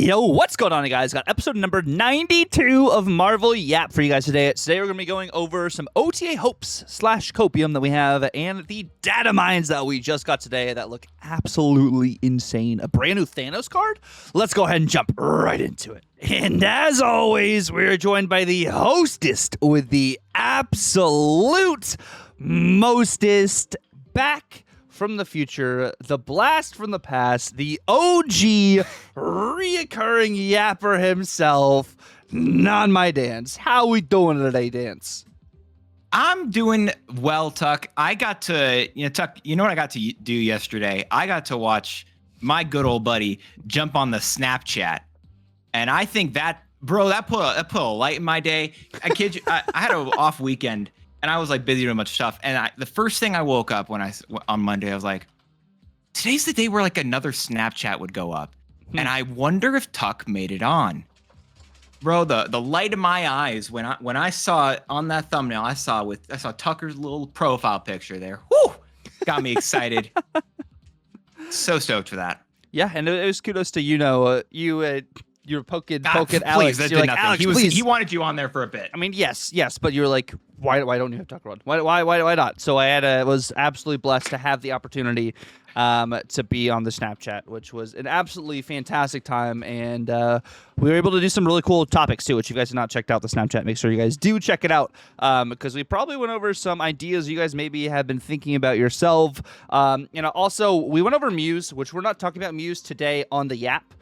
Yo, what's going on, guys? Got episode number 92 of Marvel YAP for you guys today. Today we're going to be going over some OTA hopes / copium that we have and the Datamines that we just got today that look absolutely insane. A brand new THANOS card? Let's go ahead and jump right into it. And as always, we're joined by the hostest with the absolute mostest back from the future, the blast from the past, the OG reoccurring yapper himself, notmydance. How we doing today, Dance? I'm doing well, Tuck. I got to, Tuck, you know what I got to do yesterday? I got to watch my good old buddy jump on the Snapchat. And I think that, bro, that put a light in my day. I kid you, I had an off weekend. And I was like busy doing much stuff. And the first thing I woke up on Monday, I was like, today's the day where like another Snapchat would go up. And I wonder if Tuck made it on. Bro, the light in my eyes when I saw it on that thumbnail, I saw Tucker's little profile picture there. Whoo! Got me excited. So stoked for that. Yeah, and it was kudos to you were poking Alex. Please, You're like, Alex, please. He wanted you on there for a bit. I mean, yes, but you were like, why don't you have Tucker on? Why not? So I was absolutely blessed to have the opportunity to be on the Snapchat, which was an absolutely fantastic time, and we were able to do some really cool topics too. Which, if you guys have not checked out the Snapchat, make sure you guys do check it out, because we probably went over some ideas you guys maybe have been thinking about yourself. Also we went over Muse, which we're not talking about Muse today on the Yap,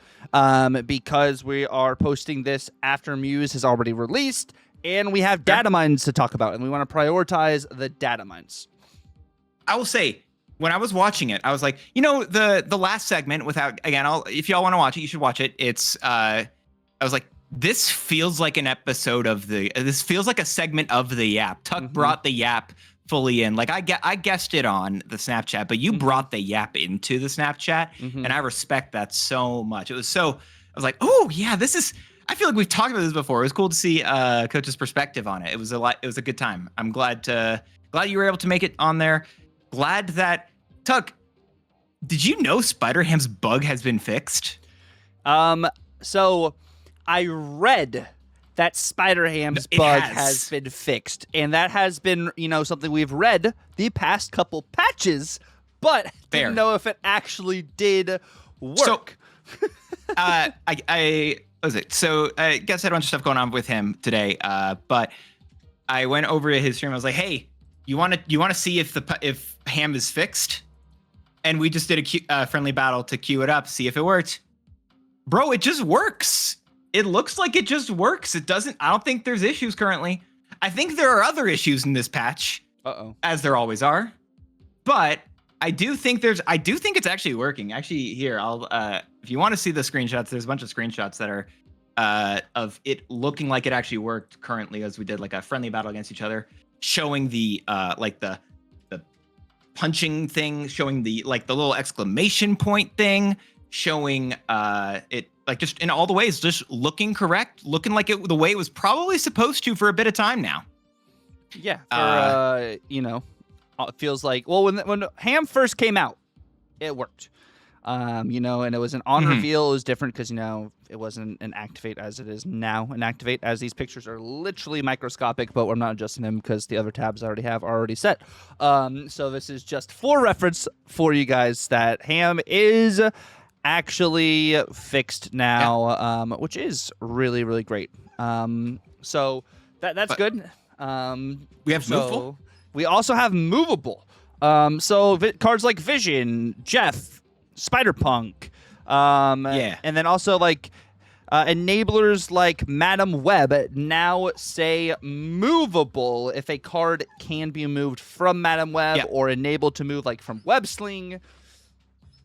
because we are posting this after Muse has already released. And we have Datamines to talk about, and we want to prioritize the Datamines. I will say, when I was watching it, I was like, the last segment, if y'all want to watch it, you should watch it. I was like, this feels like an episode this feels like a segment of the Yap. Tuck brought the Yap fully in. Like I guessed it on the Snapchat, but you brought the Yap into the Snapchat, and I respect that so much. I was like, oh yeah, I feel like we've talked about this before. It was cool to see Coach's perspective on it. It was a good time. I'm glad you were able to make it on there. Glad that Tuck, did you know Spider-Ham's bug has been fixed? So I read that Spider-Ham's bug has been fixed, and that has been, something we've read the past couple patches, but didn't know if it actually did work. So, what was it? So I guess I had a bunch of stuff going on with him today, but I went over to his stream. I was like, "Hey, you want to see if Ham is fixed?" And we just did a friendly battle to queue it up, see if it worked. Bro, it just works. It looks like it just works. It doesn't. I don't think there's issues currently. I think there are other issues in this patch, as there always are. But I do think it's actually working. Actually, here if you want to see the screenshots, there's a bunch of screenshots that are of it looking like it actually worked currently, as we did like a friendly battle against each other, showing the the punching thing, showing the little exclamation point thing, showing it like just in all the ways, just looking correct, looking like the way it was probably supposed to for a bit of time now. Yeah, it feels like, well, when Ham first came out, it worked. And it was an on reveal. It was different because, it wasn't an activate as it is now. An activate, as these pictures are literally microscopic, but we're not adjusting them because the other tabs I already have are already set. So this is just for reference for you guys that Ham is actually fixed now, which is really, really great. So that's good. We have movable. We also have movable. Cards like Vision, Jeff, Spider-Punk, and then also enablers like Madam Web now say movable if a card can be moved from Madam Web or enabled to move from Web Sling.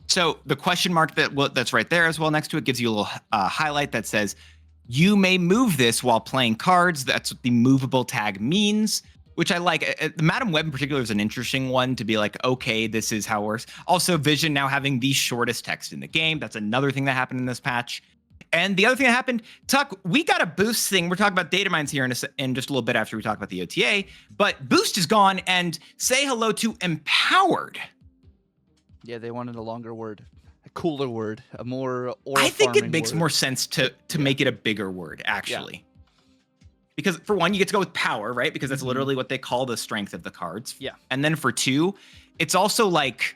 So the question mark that's right there as well next to it gives you a little highlight that says you may move this while playing cards. That's what the movable tag means, which I like. The Madam Web in particular is an interesting one to be like, okay, this is how it works. Also, Vision now having the shortest text in the game. That's another thing that happened in this patch. And the other thing that happened, Tuck, we got a boost thing. We're talking about Datamines here in just a little bit after we talk about the OTA. But boost is gone, and say hello to empowered. Yeah, they wanted a longer word. cooler word, a more aura I think it farming makes word. more sense to make it a bigger word, actually. Because for one, you get to go with power, right? Because that's literally what they call the strength of the cards. Yeah. And then for two, it's also like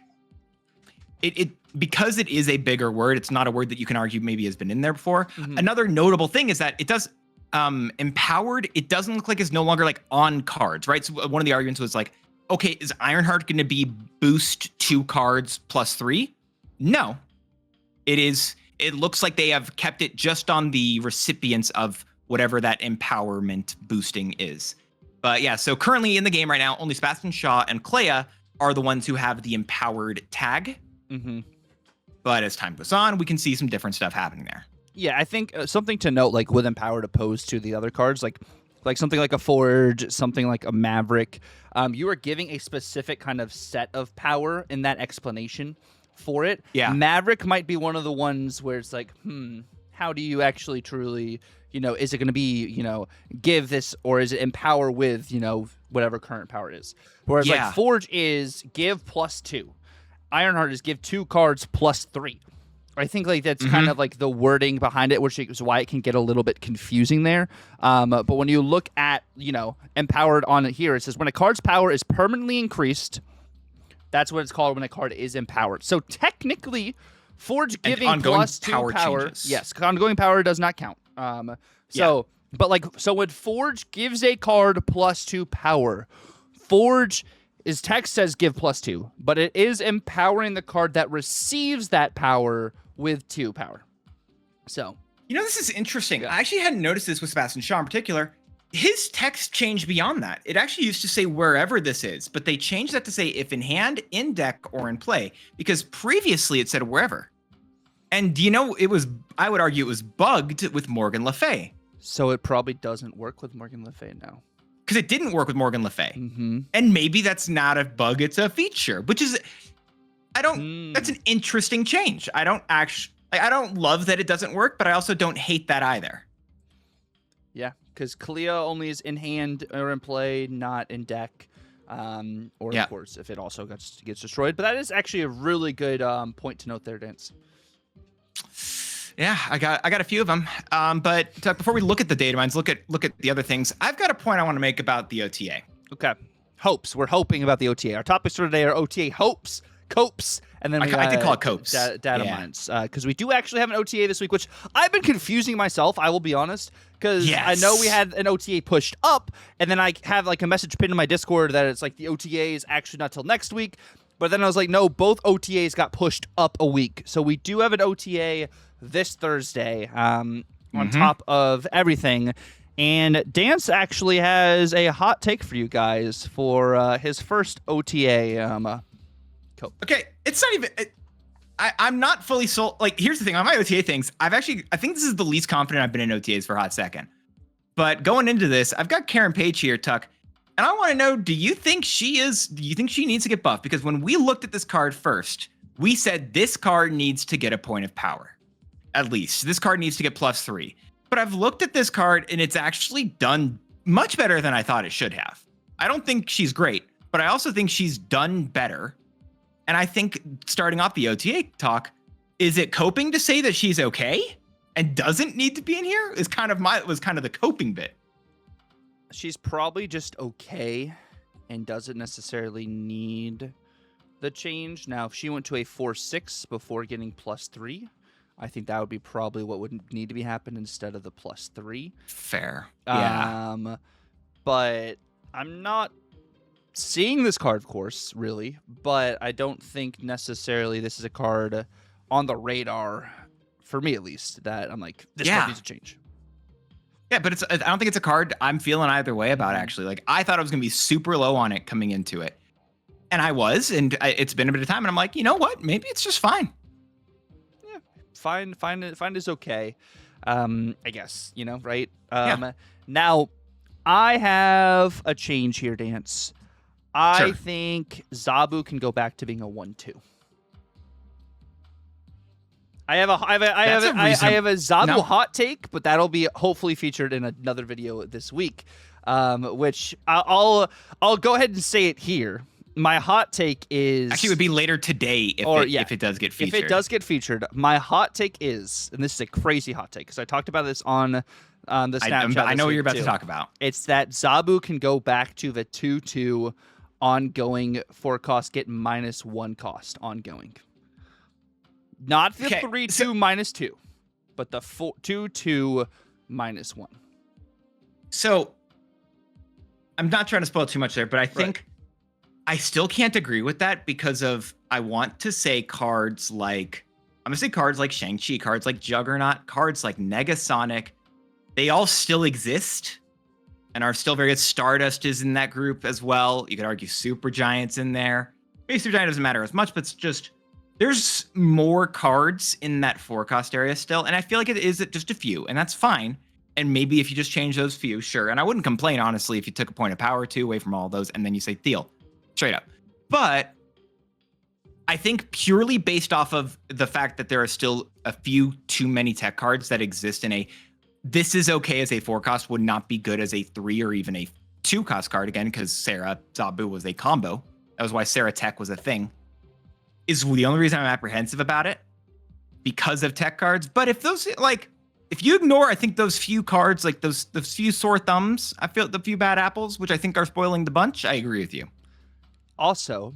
it because it is a bigger word, it's not a word that you can argue maybe has been in there before. Another notable thing is that it does empowered, it doesn't look like it's no longer like on cards, right? So one of the arguments was like, okay, is Ironheart going to be boost 2 cards plus 3? No. It looks like they have kept it just on the recipients of whatever that empowerment boosting is. But yeah, so currently in the game right now, only Sebastian Shaw and Clea are the ones who have the empowered tag. But as time goes on, we can see some different stuff happening there. Yeah, I think something to note, like with empowered opposed to the other cards, like something like a Forge, something like a Maverick, you are giving a specific kind of set of power in that explanation for it. Yeah. Maverick might be one of the ones where it's like, how do you actually truly, is it going to be, give this, or is it empower with, whatever current power is? Whereas like Forge is give +2. Ironheart is give 2 cards +3. I think like that's kind of like the wording behind it, which is why it can get a little bit confusing there. But when you look at, empowered on it here, it says when a card's power is permanently increased, that's what it's called when a card is empowered. So technically, Forge giving +2 power. Changes. Yes, ongoing power does not count. So when Forge gives a card +2 power, Forge is text says give +2, but it is empowering the card that receives that power with 2 power. So this is interesting. I actually hadn't noticed this with Sebastian Shaw in particular. His text changed beyond that. It actually used to say wherever this is, but they changed that to say if in hand, in deck, or in play, because previously it said wherever. And I would argue it was bugged with Morgan Le Fay. So it probably doesn't work with Morgan Le Fay now. Because it didn't work with Morgan Le Fay. And maybe that's not a bug, it's a feature, which is, that's an interesting change. I don't love that it doesn't work, but I also don't hate that either. Yeah, because Clea only is in hand or in play, not in deck. Of course, if it also gets destroyed. But that is actually a really good point to note there, Dance. Yeah, I got a few of them. But before we look at the Datamines, look at the other things. I've got a point I want to make about the OTA. Okay. Hopes. We're hoping about the OTA. Our topics for today are OTA hopes, copes, and then I did call it copes. Datamines. Because we do actually have an OTA this week, which I've been confusing myself, I will be honest. Because I know we had an OTA pushed up, and then I have like a message pinned in my Discord that it's like the OTA is actually not till next week. But then I was like, no, both OTAs got pushed up a week. So we do have an OTA this Thursday on top of everything. And Dance actually has a hot take for you guys for his first OTA. Okay, it's not even... I'm not fully sold. Like, here's the thing. On my OTA things, I think this is the least confident I've been in OTAs for a hot second. But going into this, I've got Karen Page here, Tuck. And I want to know, do you think she needs to get buffed? Because when we looked at this card first, we said this card needs to get a point of power. At least. This card needs to get +3. But I've looked at this card, and it's actually done much better than I thought it should have. I don't think she's great, but I also think she's done better. And I think starting off the OTA talk, is it coping to say that she's okay and doesn't need to be in here? Was kind of the coping bit. She's probably just okay and doesn't necessarily need the change. Now, if she went to a 4/6 before getting +3, I think that would be probably what would need to be happening instead of the +3. Fair. Yeah. But I'm not seeing this card, of course, really. But I don't think necessarily this is a card on the radar, for me at least, that I'm like, this card needs to change. Yeah, but I don't think it's a card I'm feeling either way about, actually. Like, I thought I was going to be super low on it coming into it. And I was, and it's been a bit of time, and I'm like, you know what? Maybe it's just fine. Yeah, fine is okay. I guess, right? Now, I have a change here, Dance. I think Zabu can go back to being a 1/2. I have a Zabu hot take, but that'll be hopefully featured in another video this week, which I'll go ahead and say it here. my hot take is actually it would be later today if it does get featured. If it does get featured, my hot take is, and this is a crazy hot take because I talked about this on the Snapchat. I know what you're about to talk about. It's that Zabu can go back to the 2/2 ongoing for cost, get -1 cost ongoing. Not the 3/2 -2, but the 2/2 -1. So I'm not trying to spoil too much there, but I think I still can't agree with that because I want to say cards like Shang-Chi, cards like Juggernaut, cards like Negasonic, they all still exist and are still very good. Stardust is in that group as well. You could argue Supergiant's in there. Maybe Supergiant doesn't matter as much, but it's just there's more cards in that 4-cost area still, and I feel like it is just a few, and that's fine. And maybe if you just change those few, sure. And I wouldn't complain, honestly, if you took a point of power away from all those, and then you say Thiel, straight up. But I think purely based off of the fact that there are still a few too many tech cards that exist in this is okay as a 4-cost, would not be good as a 3 or even a 2-cost card again, because Sarah Zabu was a combo. That was why Sarah Tech was a thing. Is the only reason I'm apprehensive about it because of tech cards. But if those if you ignore, I think those few cards, like those few sore thumbs, I feel the few bad apples, which I think are spoiling the bunch, I agree with you. Also,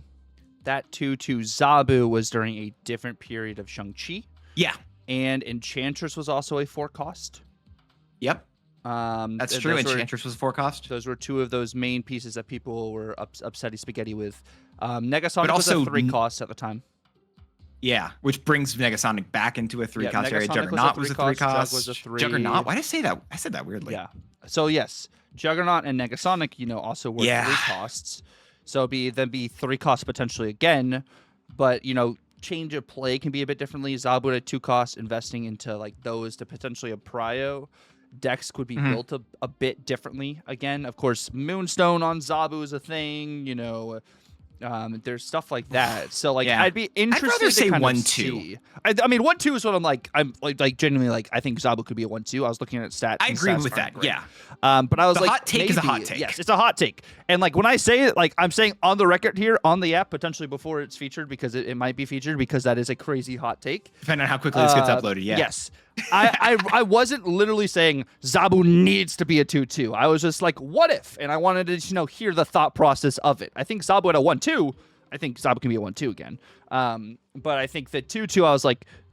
that 2/2 Zabu was during a different period of Shang-Chi. Yeah. And Enchantress was also a 4-cost. Yep. That's true. Enchantress was a 4-cost. Those were two of those main pieces that people were upsetty spaghetti with. Negasonic was a 3-cost at the time. Yeah, which brings Negasonic back into a 3-cost area. Juggernaut was a 3-cost. Was a 3. Juggernaut? Why did I say that? I said that weirdly. Yeah. So yes, Juggernaut and Negasonic, also were 3-costs. So it'd be 3-costs potentially again, but change of play can be a bit differently. Zabu at 2-cost, investing into those to potentially a prio. Decks could be built a bit differently. Again, of course, Moonstone on Zabu is a thing. There's stuff like that. So I'd be interested. I'd rather say 1/2. I mean 1/2 is what I'm genuinely I think Zabu could be a 1/2. I was looking at stats. I agree with that. Great. Yeah. But I was the hot take is a hot take. Yes, it's a hot take. And when I say it, I'm saying on the record here on the app potentially before it's featured because it might be featured because that is a crazy hot take. Depending on how quickly this gets uploaded. Yeah. Yes. I wasn't literally saying Zabu needs to be a 2/2. I was just what if? And I wanted to hear the thought process of it. I think Zabu at a 1/2. I think Zabu can be a 1/2 again. But I think that 2/2, I was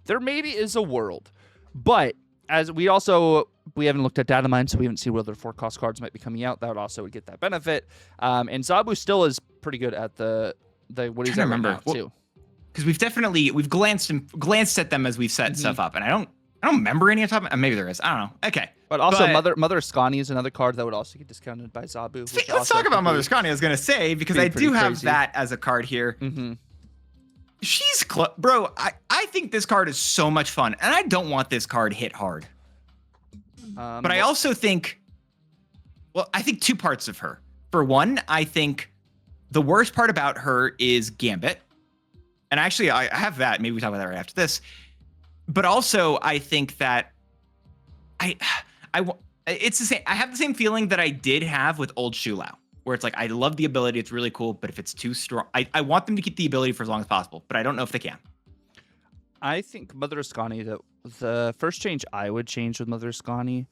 there maybe is a world. But as we haven't looked at Datamines, so we haven't seen what other 4-cost cards might be coming out. That would get that benefit. And Zabu still is pretty good at the what he's at right now too. Because we've glanced at them as we've set stuff up, and I don't remember any of the top. Maybe there is. I don't know. Okay. But also, Mother Skani is another card that would also get discounted by Zabu. Let's talk about Mother Skani. I was gonna say because I do have that as a card here. Mm-hmm. She's bro. I think this card is so much fun, and I don't want this card hit hard. But I also think, I think two parts of her. For one, I think the worst part about her is Gambit, and actually I have that. Maybe we talk about that right after this. But also, I think that it's the same. I have the same feeling that I did have with Old Shulau, where it's I love the ability, it's really cool, but if it's too strong, I want them to keep the ability for as long as possible, but I don't know if they can. I think Mother Skani, the first change I would change with Mother Skani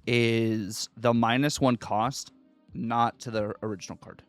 is the -1 cost, not to the original card.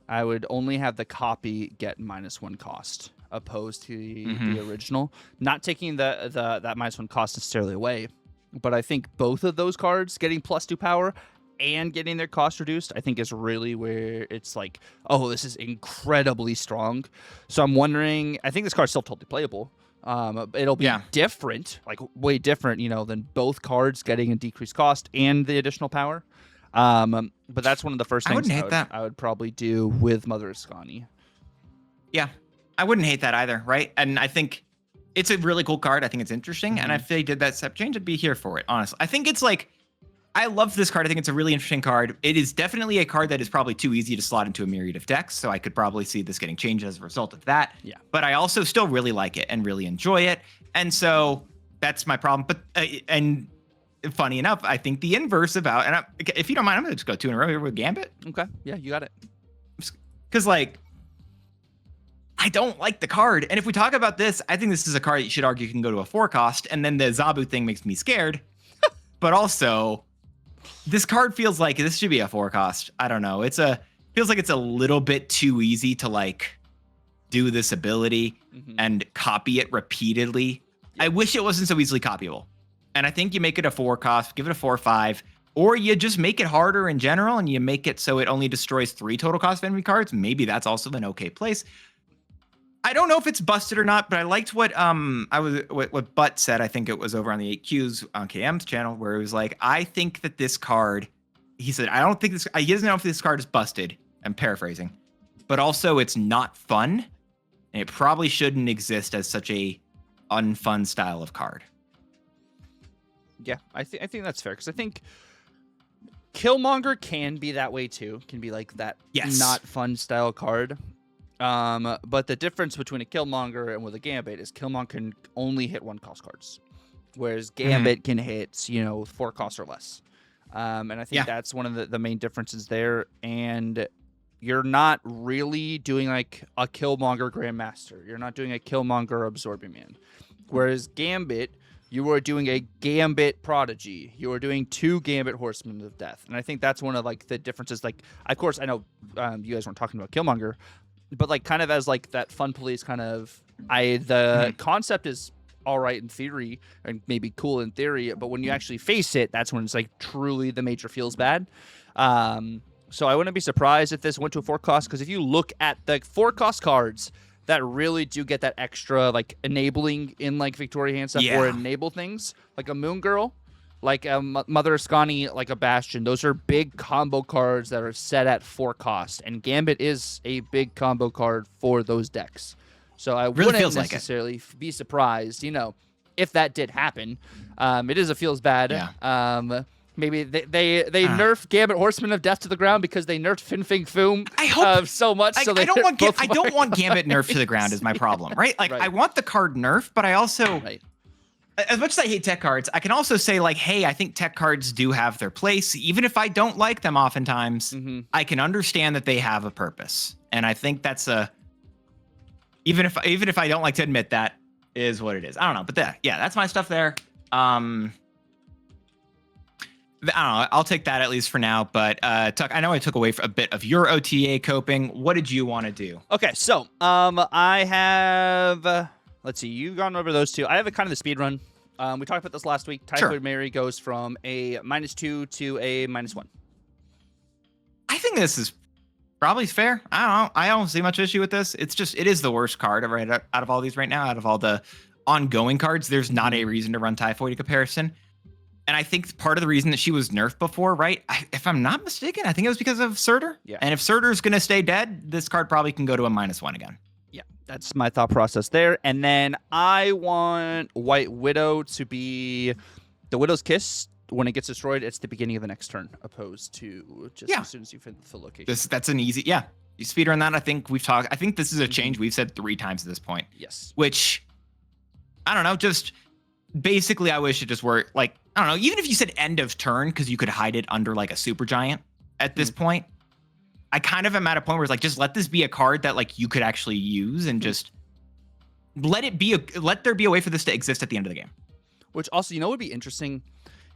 I would only have the copy get -1 cost, opposed to the original. Not taking that -1 cost necessarily away, but I think both of those cards getting +2 power and getting their cost reduced, I think is really where it's this is incredibly strong. So I'm wondering, I think this card's still totally playable. It'll be different, way different, than both cards getting a decreased cost and the additional power. But that's one of the first things I would probably do with Mother Skani. Yeah, I wouldn't hate that either, right? And I think it's a really cool card. I think it's interesting. And if they did that step change, I'd be here for it, honestly. I think it's I love this card. I think it's a really interesting card. It is definitely a card that is probably too easy to slot into a myriad of decks, so I could probably see this getting changed as a result of that. Yeah. But I also still really like it and really enjoy it. And so that's my problem. But and funny enough, I think the inverse about, if you don't mind, I'm going to just go 2 in a row here with Gambit. Okay. Yeah, you got it. Because I don't like the card. And if we talk about this, I think this is a card that you should argue can go to a 4 cost. And then the Zabu thing makes me scared. But also, this card feels like this should be a 4 cost. I don't know. Feels like it's a little bit too easy to like do this ability and copy it repeatedly. I wish it wasn't so easily copyable. And I think you make it a 4 cost, give it a 4/5, or you just make it harder in general and you make it so it only destroys 3 total cost of enemy cards. Maybe that's also an okay place. I don't know if it's busted or not, but I liked what what Butt said. I think it was over on the 8Qs on KM's channel, where it was like, I think that this card, he said, I don't think this, he doesn't know if this card is busted. I'm paraphrasing, but also it's not fun, and it probably shouldn't exist as such a unfun style of card. Yeah, I think that's fair, because I think Killmonger can be that way too. Can be like that not fun style card. But the difference between a Killmonger and with a Gambit is Killmonger can only hit 1 cost cards, whereas Gambit can hit 4 costs or less. And I think that's one of the main differences there. And you're not really doing like a Killmonger Grandmaster. You're not doing a Killmonger Absorbing Man. Whereas Gambit, you are doing a Gambit Prodigy. You are doing 2 Gambit Horsemen of Death. And I think that's one of like the differences. Like, of course, I know you guys weren't talking about Killmonger, but like kind of as like that fun police kind of, the concept is all right in theory and maybe cool in theory, but when you actually face it, that's when it's like truly the major feels bad. So I wouldn't be surprised if this went to a 4 cost, because if you look at the 4 cost cards that really do get that extra like enabling in like Victoria hand stuff or enable things, like a Moon Girl, like a Mother Ascani, like a Bastion, those are big combo cards that are set at 4 cost, and Gambit is a big combo card for those decks. So I wouldn't necessarily be surprised, if that did happen. It is a feels bad. Yeah. Maybe they nerf Gambit Horseman of Death to the ground because they nerfed Fin Fang Foom so much. I don't want Gambit nerfed to the ground is my problem, right? Like I want the card nerfed, but I also, as much as I hate tech cards, I can also say like, hey, I think tech cards do have their place, even if I don't like them. Oftentimes, I can understand that they have a purpose, and I think that's even if I don't like to admit that, is what it is. I don't know, but that's my stuff there. I don't know. I'll take that at least for now. But Tuck, I know I took away a bit of your OTA coping. What did you want to do? Okay, so I have. Let's see. You've gone over those 2. I have a kind of the speed run. We talked about this last week. Typhoid Mary goes from a -2 to a -1. I think this is probably fair. I don't know. I don't see much issue with this. It's just it is the worst card out of all these right now. Out of all the ongoing cards, there's not a reason to run Typhoid in comparison. And I think part of the reason that she was nerfed before, right? If I'm not mistaken, I think it was because of Surtur. Yeah. And if Surtur's going to stay dead, this card probably can go to a -1 again. Yeah, that's my thought process there. And then I want White Widow to be the Widow's Kiss. When it gets destroyed, it's the beginning of the next turn, opposed to just as soon as you finish the location. That's an easy, you speedrun that. I think we've talked. I think this is a change we've said 3 times at this point. Yes. Which, I don't know, just basically I wish it just worked. Like, I don't know, even if you said end of turn, because you could hide it under like a super giant at this point, I kind of am at a point where it's like, just let this be a card that like you could actually use and just let there be a way for this to exist at the end of the game. Which also, would be interesting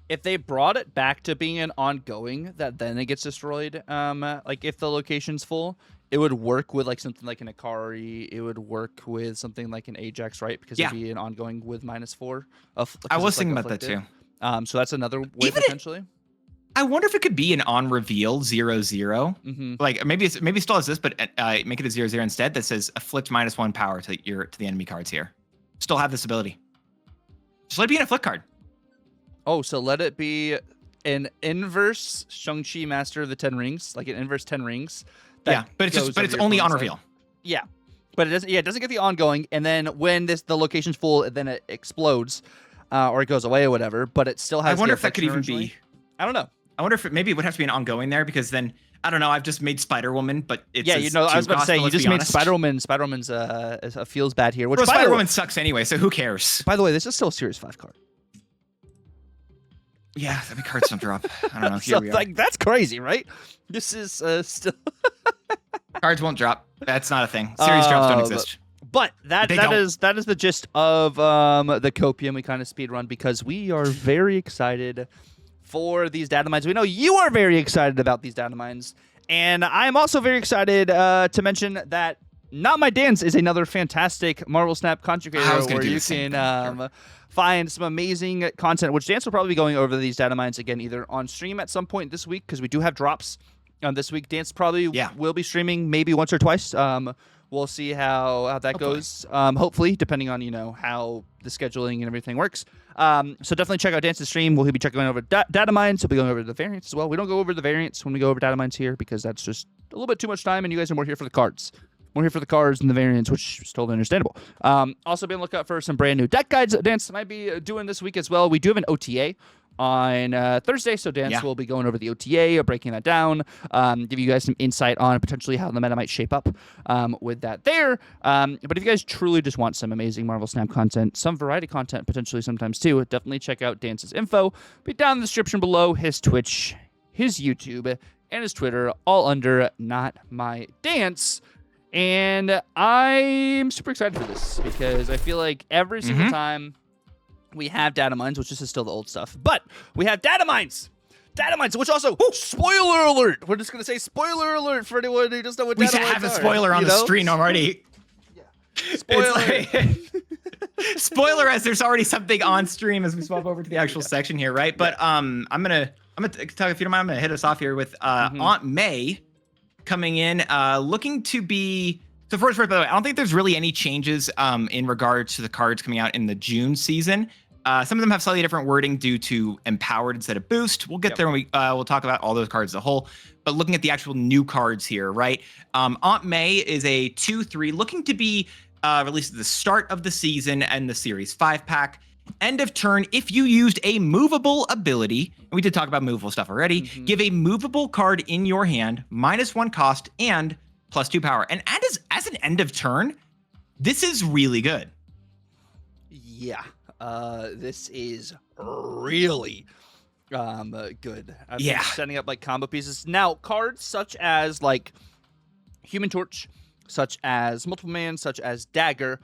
if they brought it back to being an ongoing that then it gets destroyed. Like if the location's full, it would work with like something like an Akari. It would work with something like an Ajax, right? Because it'd be an ongoing with -4. I was thinking about that too. So that's another way potentially. I wonder if it could be an on reveal 0/0. Like maybe it still has this, but make it a 0/0 instead that says afflict -1 power to the enemy cards here. Still have this ability. Just let it be an afflict card. Oh, so let it be an inverse Shang-Chi Master of the 10 Rings, like an inverse 10 Rings. But it's only on reveal. Yeah. But it doesn't get the ongoing, and then when the location's full, then it explodes. Or it goes away or whatever, but it still has. I wonder if that could even be. I don't know. I wonder if maybe it would have to be an ongoing there, because then I don't know. I've just made Spider-Woman, but it's I was about to say you just made Spider-Woman. Spider-Woman's feels bad here. Which Spider-Woman sucks anyway, so who cares? By the way, this is still a Series 5 card. Yeah, the cards don't drop. I don't know. Here we are. Like that's crazy, right? This is still. Cards won't drop. That's not a thing. Series drops don't exist. But that is the gist of the Copium. We kind of speed run because we are very excited for these Datamines. We know you are very excited about these Datamines. And I'm also very excited to mention that notmydance is another fantastic Marvel Snap content creator where you can find some amazing content, which Dance will probably be going over these Datamines again either on stream at some point this week because we do have drops this week. Dance probably will be streaming maybe once or twice. We'll see how that goes. Hopefully, depending on how the scheduling and everything works. So definitely check out Dance's stream. We'll be checking over Datamines. He'll be going over the variants as well. We don't go over the variants when we go over Datamines here because that's just a little bit too much time, and you guys are more here for the cards. More here for the cards and the variants, which is totally understandable. Also, be on the lookout for some brand new deck guides that Dance might be doing this week as well. We do have an OTA on Thursday, so Dance will be going over the OTA, breaking that down, give you guys some insight on potentially how the meta might shape up with that there. But if you guys truly just want some amazing Marvel Snap content, some variety content potentially sometimes too, definitely check out Dance's info. Be down in the description below, his Twitch, his YouTube, and his Twitter, all under notmydance. And I'm super excited for this because I feel like every single time we have Datamines, which this is still the old stuff, but we have Datamines, which also, spoiler alert. We're just going to say spoiler alert for anyone who doesn't know what Datamines are. We have a spoiler on the screen already. Spoiler. Spoiler as there's already something on stream as we swap over to the actual section here, right? But I'm gonna talk, if you don't mind, I'm gonna hit us off here with Aunt May coming in, looking to be. So first, by the way, I don't think there's really any changes in regards to the cards coming out in the June season. Some of them have slightly different wording due to empowered instead of boost. We'll get there when we'll talk about all those cards as a whole. But looking at the actual new cards here, right? Aunt May is a 2/3 looking to be released at the start of the season and the Series 5-pack. End of turn, if you used a movable ability, and we did talk about movable stuff already, give a movable card in your hand, -1 cost, and +2 power. And as an end of turn, this is really good. Yeah, this is really good. I've been setting up like combo pieces. Now, cards such as like Human Torch, such as Multiple Man, such as Dagger,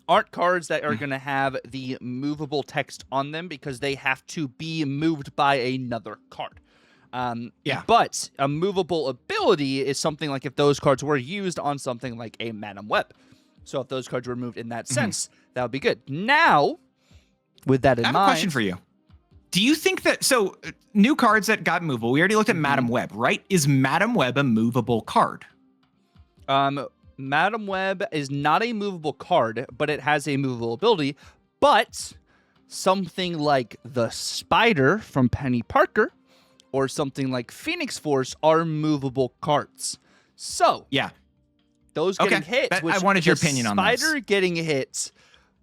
aren't cards that are going to have the movable text on them because they have to be moved by another card. But a movable ability is something like if those cards were used on something like a Madam Web. So if those cards were moved in that sense, that would be good. Now, with that in mind, I have a question for you. Do you think that, so new cards that got movable, we already looked at Madam Web, right? Is Madam Web a movable card? Madam Web is not a movable card, but it has a movable ability. But something like the Spider from Penny Parker or something like Phoenix Force are movable cards. So, those getting hit. I wanted your opinion on this. Spider getting hit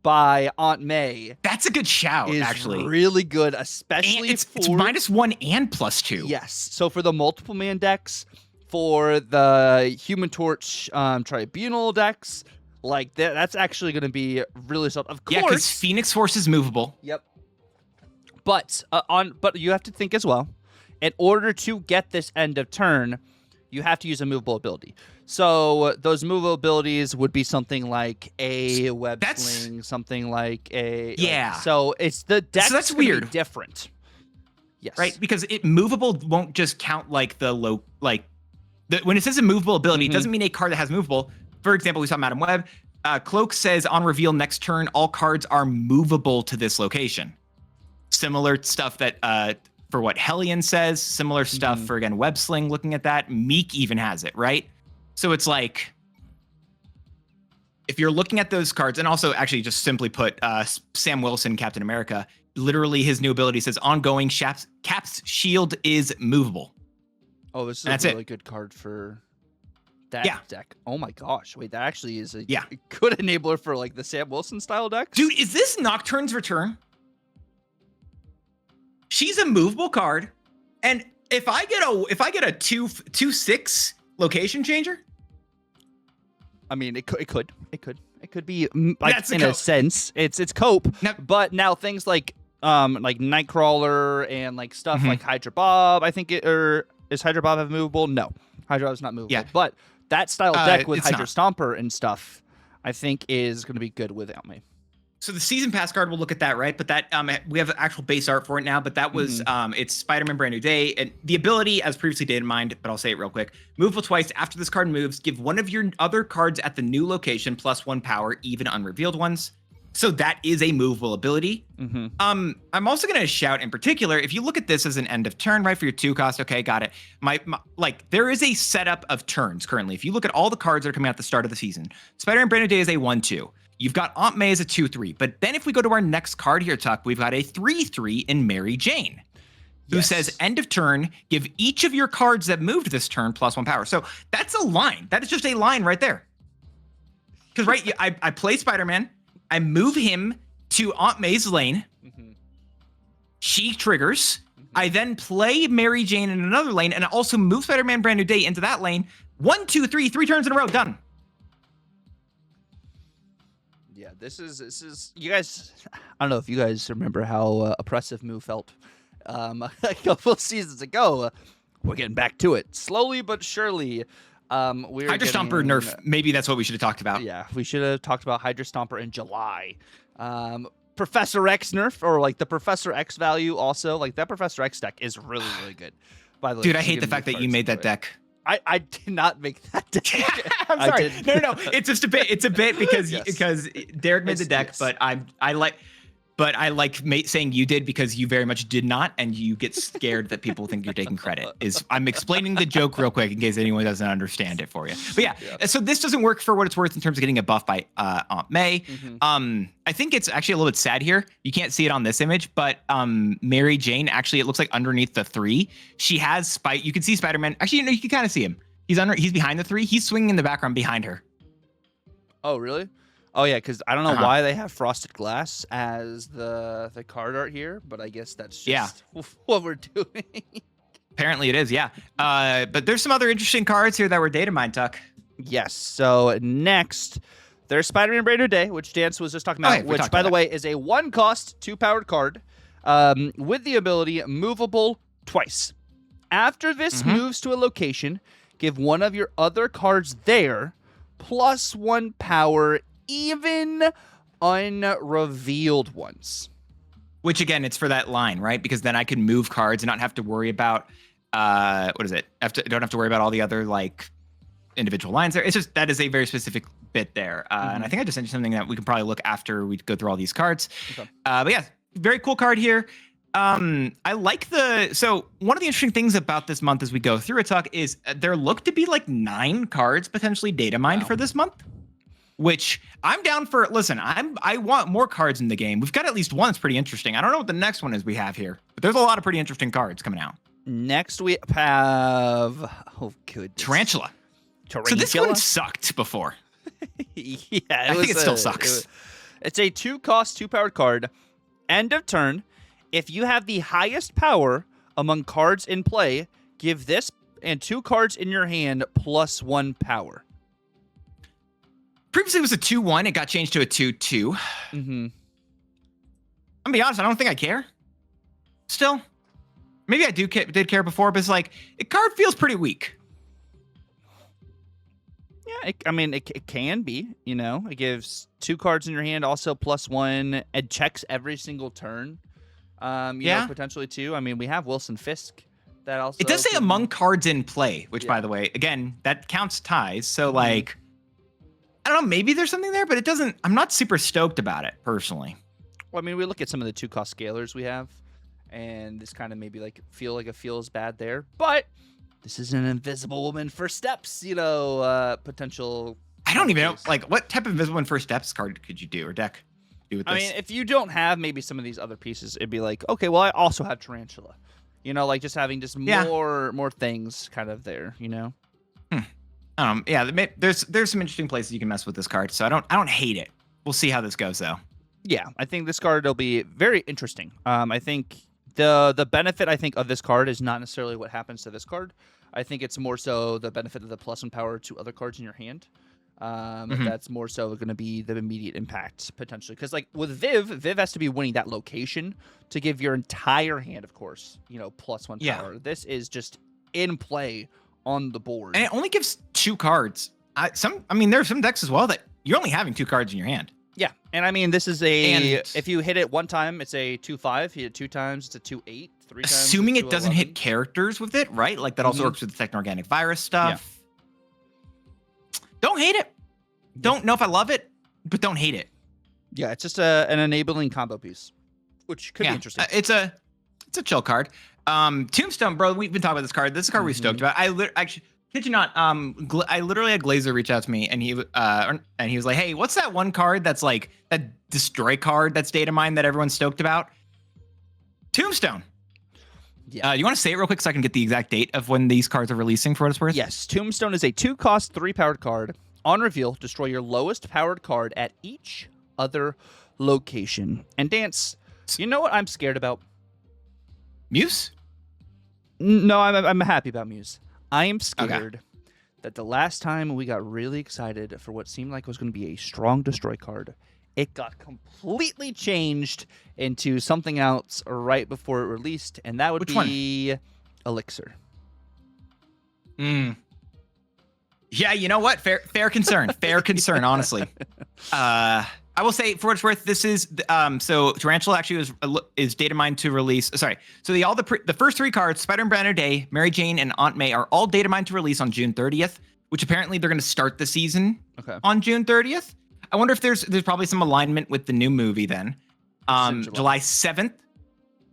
by Aunt May. That's a good shout, actually. Really good, especially it's -1 and +2. Yes. So for the multiple man decks, for the Human Torch Tribunal decks, like that's actually going to be really something. Of course, yeah, because Phoenix Force is movable. Yep. But you have to think as well. In order to get this end of turn, you have to use a movable ability. So those movable abilities would be something like a web sling, something like a so it's the deck. So that's weird. Different. Yes. Right, because movable won't just count like when it says a movable ability, it doesn't mean a card that has movable. For example, we saw Madam Web. Cloak says on reveal next turn, all cards are movable to this location. Similar stuff that for what Hellion says, similar stuff for, again, Web Sling, looking at that. Meek even has it, right? So it's like, if you're looking at those cards, and also actually just simply put, Sam Wilson, Captain America, literally his new ability says ongoing Cap's shield is movable. Oh, this is a really good card for that deck. Oh my gosh. Wait, that actually is a good enabler for like the Sam Wilson style decks. Dude, is this Nocturne's Return? She's a movable card. And if I get a 2/6 location changer, I mean, it could be like in a sense. It's cope. Now, but now things like Nightcrawler and like stuff like Hydra Bob, I think is Hydra Bob have movable? No. Hydra Bob is not movable. Yeah. But that style deck with it's Hydra not. Stomper and stuff, I think is going to be good without me. So the season pass card, we'll look at that, right? But that we have actual base art for it now. But that was it's Spider-Man Brand New Day, and the ability, as previously Datamined, but I'll say it real quick: movable twice. After this card moves, give one of your other cards at the new location +1 power, even unrevealed ones. So that is a movable ability. I'm also going to shout in particular, if you look at this as an end of turn, right, for your 2 cost, okay, got it. Like there is a setup of turns currently. If you look at all the cards that are coming out at the start of the season, Spider-Man Brand New Day is a 1/2. You've got Aunt May as a 2/3. But then if we go to our next card here, Tuck, we've got a 3/3 in Mary Jane, who says end of turn, give each of your cards that moved this turn +1 power. So that's a line. That is just a line right there. Because, right, I play Spider-Man. I move him to Aunt May's lane. She triggers. I then play Mary Jane in another lane and also move Spider-Man Brand New Day into that lane. 1, 2, 3, 3 turns in a row, done. Yeah, this is you guys. I don't know if you guys remember how oppressive Moo felt a couple of seasons ago. We're getting back to it slowly but surely. Hydra Stomper nerf. Maybe that's what we should have talked about. Yeah, we should have talked about Hydra Stomper in July. Professor X nerf, or like the Professor X value also. Like that Professor X deck is really, really good. By the way, dude, I hate the fact that you made that deck. I did not make that deck. I'm sorry. No. It's just a bit. It's a bit because Yes. because Derek made the deck, yes. but I like saying you did because you very much did not, and you get scared that people think you're taking credit. I'm explaining the joke real quick in case anyone doesn't understand it for you. But yeah, so this doesn't work for what it's worth in terms of getting a buff by Aunt May. I think it's actually a little bit sad here. You can't see it on this image, but Mary Jane, actually, it looks like underneath the 3, she has You can see Spider-Man. Actually, no, you can kind of see him. He's behind the 3. He's swinging in the background behind her. Oh, really? Oh yeah, because I don't know why they have frosted glass as the card art here, but I guess that's just what we're doing. Apparently it is, yeah. But there's some other interesting cards here that were data mined, Tuck. Yes. So next, there's Spider-Man Brand New Day, which Dance was just talking about, which, by the way, is a 1-cost, 2-powered card with the ability movable twice. After this moves to a location, give one of your other cards there +1 power, even unrevealed ones. Which, again, it's for that line, right? Because then I can move cards and not have to worry about, what is it? Don't have to worry about all the other, like, individual lines there. It's just, that is a very specific bit there. And I think I just sent you something that we can probably look after we go through all these cards. Okay. But yeah, very cool card here. I like so one of the interesting things about this month as we go through it, Tuck, is there look to be like 9 cards potentially data mined for this month. Which I'm down for. Listen, I want more cards in the game. We've got at least one that's pretty interesting. I don't know what the next one is we have here, but there's a lot of pretty interesting cards coming out. Next we have goodness. Tarantula. So this one sucked before. Yeah, I think it still sucks. It's a 2-cost, 2-powered card. End of turn. If you have the highest power among cards in play, give this and 2 cards in your hand +1 power. Previously it was a 2/1. It got changed to a 2/2. I'm gonna be honest, I don't think I care. Still, maybe I did care before, but it's like the card feels pretty weak. Yeah, it can be. You know, it gives 2 cards in your hand, also +1. It checks every single turn. You know, potentially 2. I mean, we have Wilson Fisk. That also. It does say among cards in play, which, by the way, again, that counts ties. So like. I don't know, maybe there's something there, but it doesn't. I'm not super stoked about it personally. Well, I mean, we look at some of the 2-cost scalers we have, and this kind of maybe like it feels bad there. But this is an Invisible Woman for steps, you know, potential. I don't even know, like, what type of Invisible Woman for steps card could you do or deck do with this? I mean, if you don't have maybe some of these other pieces, it'd be like, okay, well, I also have Tarantula. You know, like just having just more things kind of there, you know. Yeah, there's some interesting places you can mess with this card, so I don't hate it. We'll see how this goes though. Yeah, I think this card will be very interesting. I think the benefit of this card is not necessarily what happens to this card. I think it's more so the benefit of the +1 power to other cards in your hand. That's more so going to be the immediate impact potentially, because like with Viv has to be winning that location to give your entire hand, of course, you know, +1 power. This is just in play on the board. And it only gives 2 cards. I mean, there are some decks as well that you're only having 2 cards in your hand. Yeah, and I mean, this is if you hit it one time, it's a 2/5. You hit it 2 times, it's a 2/8. 3 times, Assuming it's it doesn't 2/11. hit characters with it, right? Like that also works with the techno-organic virus stuff. Yeah. Don't hate it. Don't know if I love it, but don't hate it. Yeah, it's just an enabling combo piece, which could be interesting. It's a chill card. Tombstone, bro. We've been talking about this card. This is a card we're stoked about. Actually, kid you not, I literally had Glazer reach out to me, and he was like, "Hey, what's that one card that's like that destroy card that's Datamine that everyone's stoked about?" Tombstone. Yeah. You want to say it real quick so I can get the exact date of when these cards are releasing for what it's worth? Yes. Tombstone is a 2-cost, 3-powered card. On reveal, destroy your lowest powered card at each other location. And Dance, you know what I'm scared about? Muse? No, I'm happy about Muse. I am scared that the last time we got really excited for what seemed like was going to be a strong destroy card, it got completely changed into something else right before it released, and that would be Elixir. Yeah, you know what? Fair concern. Fair concern, honestly. I will say, for what it's worth, this is so Tarantula actually is Datamine to release. Sorry, so the first 3 cards, Spider-Man Brand New Day, Mary Jane, and Aunt May, are all Datamine to release on June 30th, which apparently they're going to start the season on June 30th. I wonder if there's probably some alignment with the new movie then. July 7th.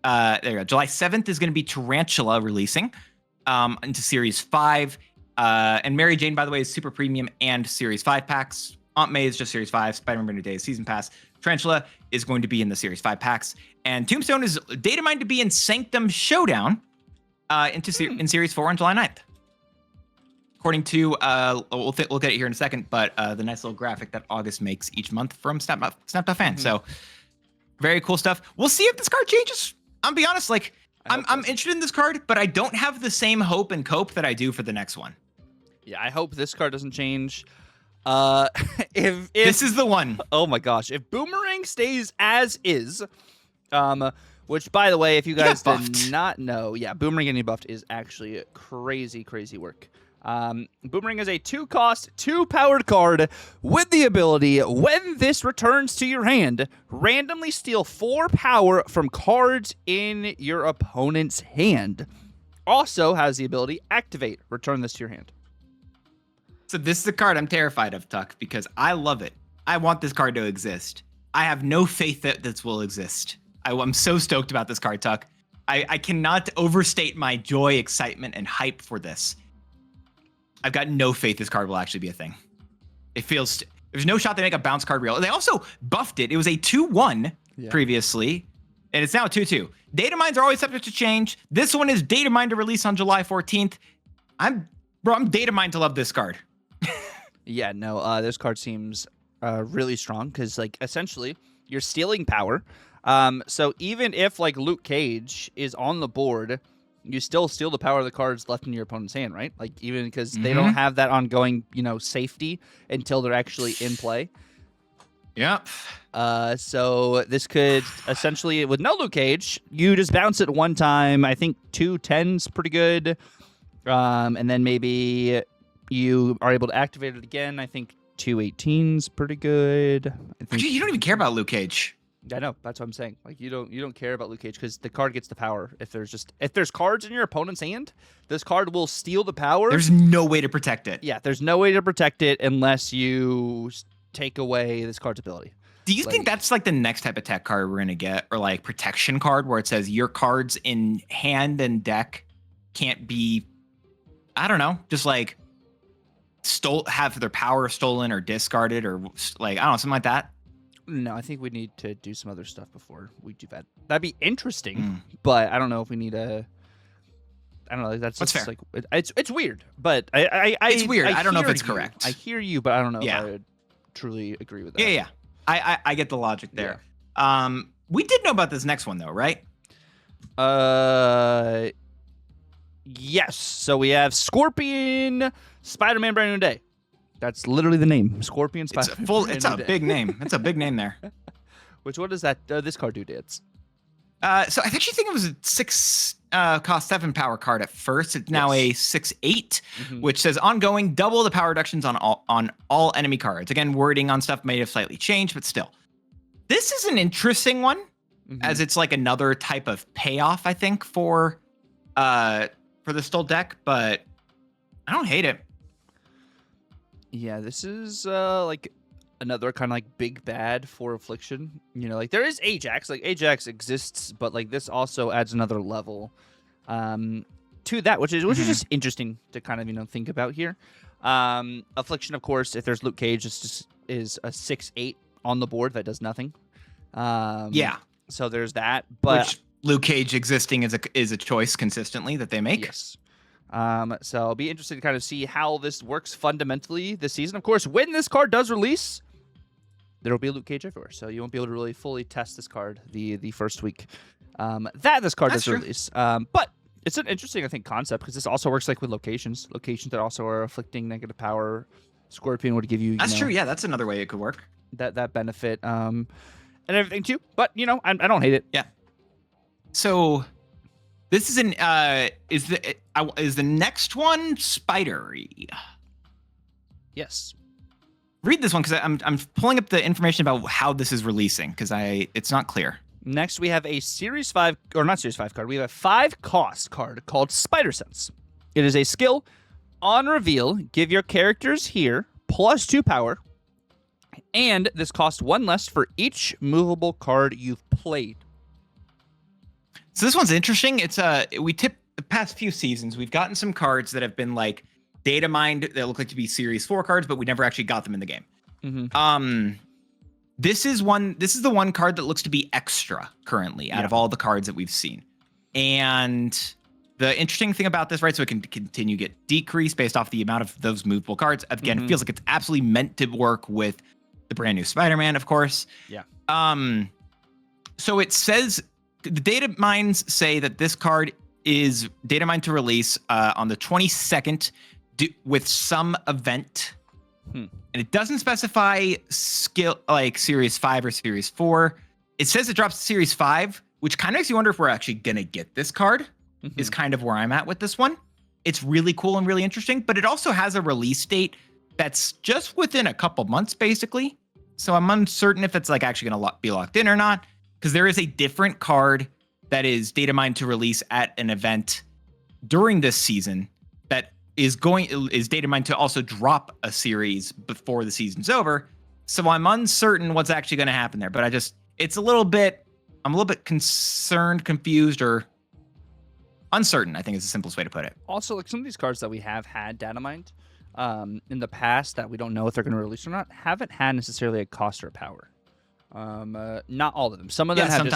There you go. July 7th is going to be Tarantula releasing into Series 5. And Mary Jane, by the way, is Super Premium and Series 5 packs. Aunt May is just Series 5. Spider-Man Brand New Day is Season Pass. Tarantula is going to be in the Series 5 packs. And Tombstone is Datamine to be in Sanctum Showdown in Series 4 on July 9th. According to, we'll look at it here in a second, but the nice little graphic that August makes each month from Snap.fan. So very cool stuff. We'll see if this card changes. I'll be honest, like I'm interested in this card, but I don't have the same hope and cope that I do for the next one. Yeah, I hope this card doesn't change. If this is the one. Oh my gosh, if Boomerang stays as is, which by the way, if you guys did not know, yeah, Boomerang getting buffed is actually crazy work. Boomerang is a 2-cost, 2-powered card with the ability, when this returns to your hand, randomly steal 4 power from cards in your opponent's hand. Also has the ability, activate, return this to your hand. So this is a card I'm terrified of, Tuck, because I love it. I want this card to exist. I have no faith that this will exist. I'm so stoked about this card, Tuck. I cannot overstate my joy, excitement, and hype for this. I've got no faith this card will actually be a thing. It feels... There's no shot they make a bounce card real. They also buffed it. It was a 2/1 previously, and it's now a 2/2. Datamines are always subject to change. This one is Datamine to release on July 14th. I'm Datamine to love this card. Yeah, no, this card seems really strong because, like, essentially, you're stealing power. So even if, like, Luke Cage is on the board, you still steal the power of the cards left in your opponent's hand, right? Like, even because they don't have that ongoing, safety until they're actually in play. Yep. So this could essentially, with no Luke Cage, you just bounce it one time. I think 2/10's pretty good. And then maybe you are able to activate it again. I think 2/18's pretty good. I think you don't even care about Luke Cage. I know, that's what I'm saying. Like, you don't care about Luke Cage because the card gets the power. If there's cards in your opponent's hand, this card will steal the power. There's no way to protect it. Yeah, there's no way to protect it unless you take away this card's ability. Do you think that's like the next type of tech card we're gonna get, or like protection card where it says your cards in hand and deck can't be, I don't know, just like have their power stolen or discarded, or like, I don't know, something like that? No, I think we need to do some other stuff before we do that. That'd be interesting, but I don't know if we need a. I don't know. That's fair. Like it's weird, but it's weird. I don't know if it's correct. I hear you, but I don't know if I would truly agree with that. Yeah. I get the logic there. Yeah. We did know about this next one though, right? Yes. So we have Scorpion, Spider-Man Brand New Day. That's literally the name. Scorpion, Spider-Man. It's a big name. It's a big name there. What does that this card do, Dance? So I actually think it was a 6 cost 7 power card at first. It's now a 6/8, which says ongoing, double the power reductions on all enemy cards. Again, wording on stuff may have slightly changed, but still. This is an interesting one, as it's like another type of payoff, I think, for the Stoll deck, but I don't hate it. Yeah, this is like another kind of like big bad for Affliction. You know, like there is Ajax, like Ajax exists, but like this also adds another level to that, which is just interesting to kind of think about here. Affliction, of course, if there's Luke Cage, is a 6/8 on the board that does nothing. Yeah. So there's that, but which Luke Cage existing is a choice consistently that they make. Yes. So I'll be interested to kind of see how this works fundamentally this season. Of course, when this card does release, there will be a Luke Cage everywhere, so you won't be able to really fully test this card the first week that this card does release. But it's an interesting, I think, concept because this also works like with locations that also are afflicting negative power. Scorpion would give you. That's true. Yeah, that's another way it could work. That benefit and everything too. But I don't hate it. Yeah. So this is is the next one spidery? Yes. Read this one because I'm pulling up the information about how this is releasing because it's not clear. Next, we have a Series 5, or not Series 5 card. We have a 5-cost card called Spider Sense. It is a skill. On reveal, give your characters here +2 power, and this costs 1 less for each movable card you've played. So this one's interesting. It's we tip the past few seasons. We've gotten some cards that have been like data mined that look like to be Series 4 cards, but we never actually got them in the game. This is the one card that looks to be extra currently out of all the cards that we've seen. And the interesting thing about this, right? So it can continue to get decreased based off the amount of those movable cards. Again, it feels like it's absolutely meant to work with the brand new Spider-Man, of course. Yeah. So it says the data mines say that this card is data mined to release on the 22nd with some event. And it doesn't specify skill like Series 5 or Series 4. It says it drops to Series 5, which kind of makes you wonder if we're actually going to get this card, is kind of where I'm at with this one. It's really cool and really interesting, but it also has a release date that's just within a couple months, basically. So I'm uncertain if it's like actually going to be locked in or not, because there is a different card that is data mined to release at an event during this season that is data mined to also drop a series before the season's over. So I'm uncertain what's actually going to happen there, but I'm a little bit concerned, confused, or uncertain, I think is the simplest way to put it. Also, like some of these cards that we have had data mined in the past that we don't know if they're going to release or not, haven't had necessarily a cost or a power. Not all of them. Some of them have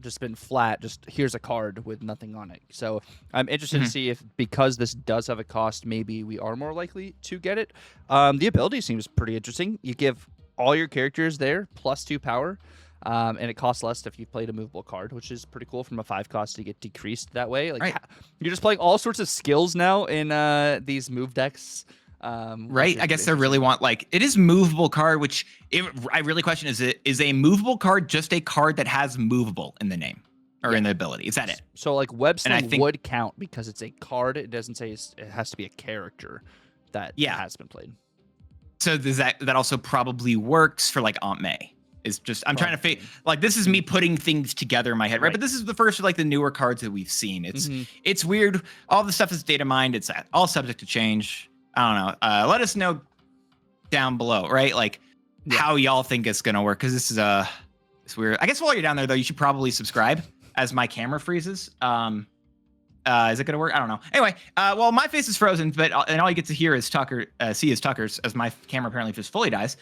just been flat, just here's a card with nothing on it. So I'm interested to see if, because this does have a cost, maybe we are more likely to get it. The ability seems pretty interesting. You give all your characters there +2 power, and it costs less if you played a movable card, which is pretty cool from a 5 cost to get decreased that way. Like you're just playing all sorts of skills now in these move decks. Right. I guess they really want, like, it is movable card, which I really question, is a movable card just a card that has movable in the name or in the ability? Is that it? So like Websling would count because it's a card. It doesn't say it has to be a character that has been played. So does that also probably works for like Aunt May? Is just I'm trying to like, this is me putting things together in my head, right? But this is the first of like the newer cards that we've seen. It's weird. All the stuff is data mined. It's all subject to change. I don't know. Let us know down below, right? Like how y'all think it's gonna work, because this is it's weird. I guess while you're down there though, you should probably subscribe as my camera freezes. Is it gonna work? I don't know. Anyway, well, my face is frozen, but and all you get to hear is see is Tucker's, as my camera apparently just fully dies.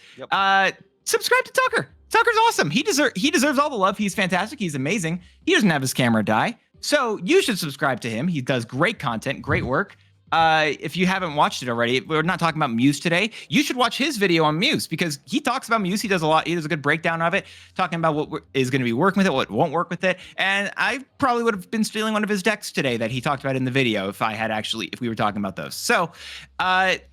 Subscribe to Tucker. Tucker's awesome. He deserves all the love. He's fantastic. He's amazing. He doesn't have his camera die, so you should subscribe to him. He does great content, great work. If you haven't watched it already, we're not talking about Muse today. You should watch his video on Muse, because he talks about Muse. He does a good breakdown of it, talking about what is going to be working with it, what won't work with it. And I probably would have been stealing one of his decks today that he talked about in the video if we were talking about those. So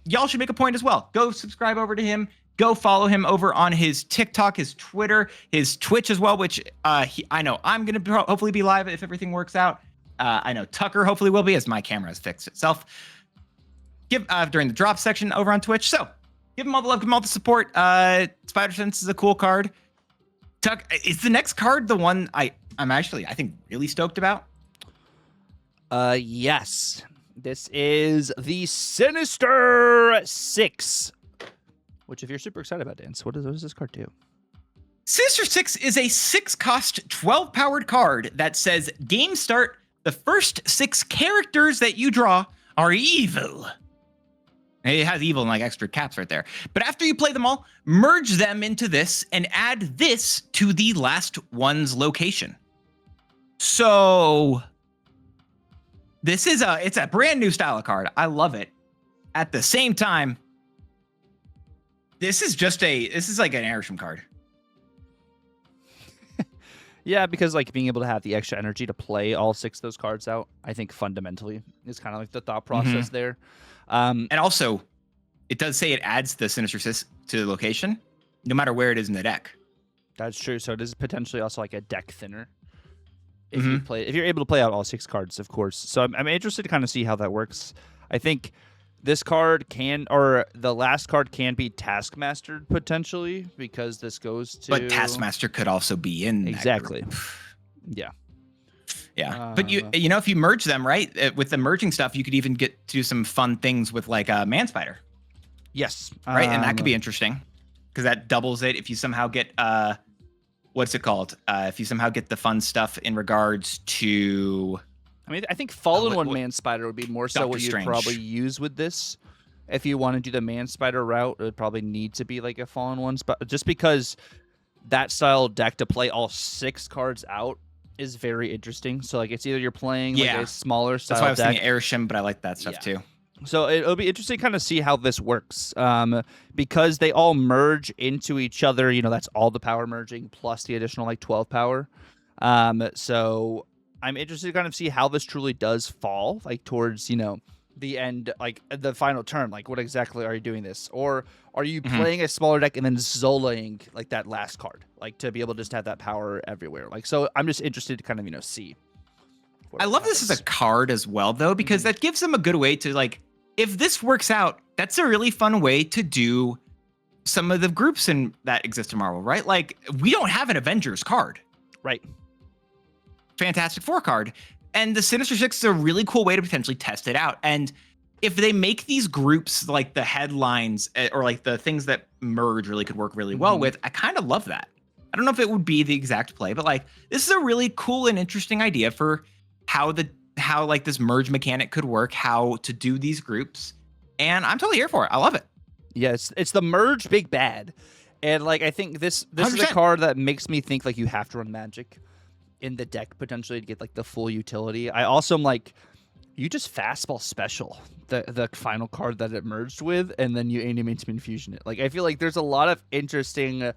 y'all should make a point as well. Go subscribe over to him. Go follow him over on his TikTok, his Twitter, his Twitch as well, which I know I'm going to hopefully be live if everything works out. I know Tucker hopefully will be, as my camera has fixed itself. Give during the drop section over on Twitch. So give him all the love, give him all the support. Spider Sense is a cool card. Tuck, is the next card the one I'm actually, I think, really stoked about? Yes. This is the Sinister 6. Which, if you're super excited about, Dance, what does this card do? Sinister 6 is a 6-cost, 12-powered card that says, game start, the first 6 characters that you draw are evil. It has evil and like extra caps right there. But after you play them all, merge them into this and add this to the last one's location. So it's a brand new style of card. I love it. At the same time, this is like an Airsham card. Yeah, because like being able to have the extra energy to play all 6 of those cards out, I think fundamentally is kind of like the thought process there. And also, it does say it adds the Sinister Sis to the location, no matter where it is in the deck. That's true. So it is potentially also like a deck thinner if you're able to play out all 6 cards, of course. So I'm interested to kind of see how that works. I think this card the last card can be Taskmastered potentially, because this goes to. But Taskmaster could also be in exactly. That group. Yeah. Yeah, but you know, if you merge them, right, with the merging stuff, you could even get to some fun things with like a Man Spider. Yes. Right, and that could be interesting because that doubles it if you somehow get what's it called? If you somehow get the fun stuff in regards to. I mean, I think Fallen One Man Spider would be more so what you'd probably use with this. If you want to do the Man Spider route, it would probably need to be like a Fallen One, just because that style deck to play all 6 cards out is very interesting. So like it's either you're playing like a smaller style deck. That's why I was thinking Airsham, but I like that stuff too. So it'll be interesting to kind of see how this works, because they all merge into each other. You know, that's all the power merging plus the additional like 12 power. So I'm interested to kind of see how this truly does fall, like towards, you know, the end, like the final term. Like, what exactly are you doing this? Or are you playing a smaller deck and then Zolaing like that last card, like to be able to just have that power everywhere? Like, so I'm just interested to kind of, you know, see. I love this as a card as well, though, because that gives them a good way to, like, if this works out, that's a really fun way to do some of the groups that exist in Marvel, right? Like, we don't have an Avengers card. Right. Fantastic Four card. And the Sinister Six is a really cool way to potentially test it out. And if they make these groups like the headlines or like the things that merge really could work really well with, I kind of love that. I don't know if it would be the exact play, but like this is a really cool and interesting idea for how like this merge mechanic could work, how to do these groups. And I'm totally here for it. I love it. Yes, it's the merge big bad. And like I think this 100%. is a card that makes me think like you have to run Magic in the deck potentially to get like the full utility. I also am like, you just fastball special the final card that it merged with, and then you animate to infusion it. Like I feel like there's a lot of interesting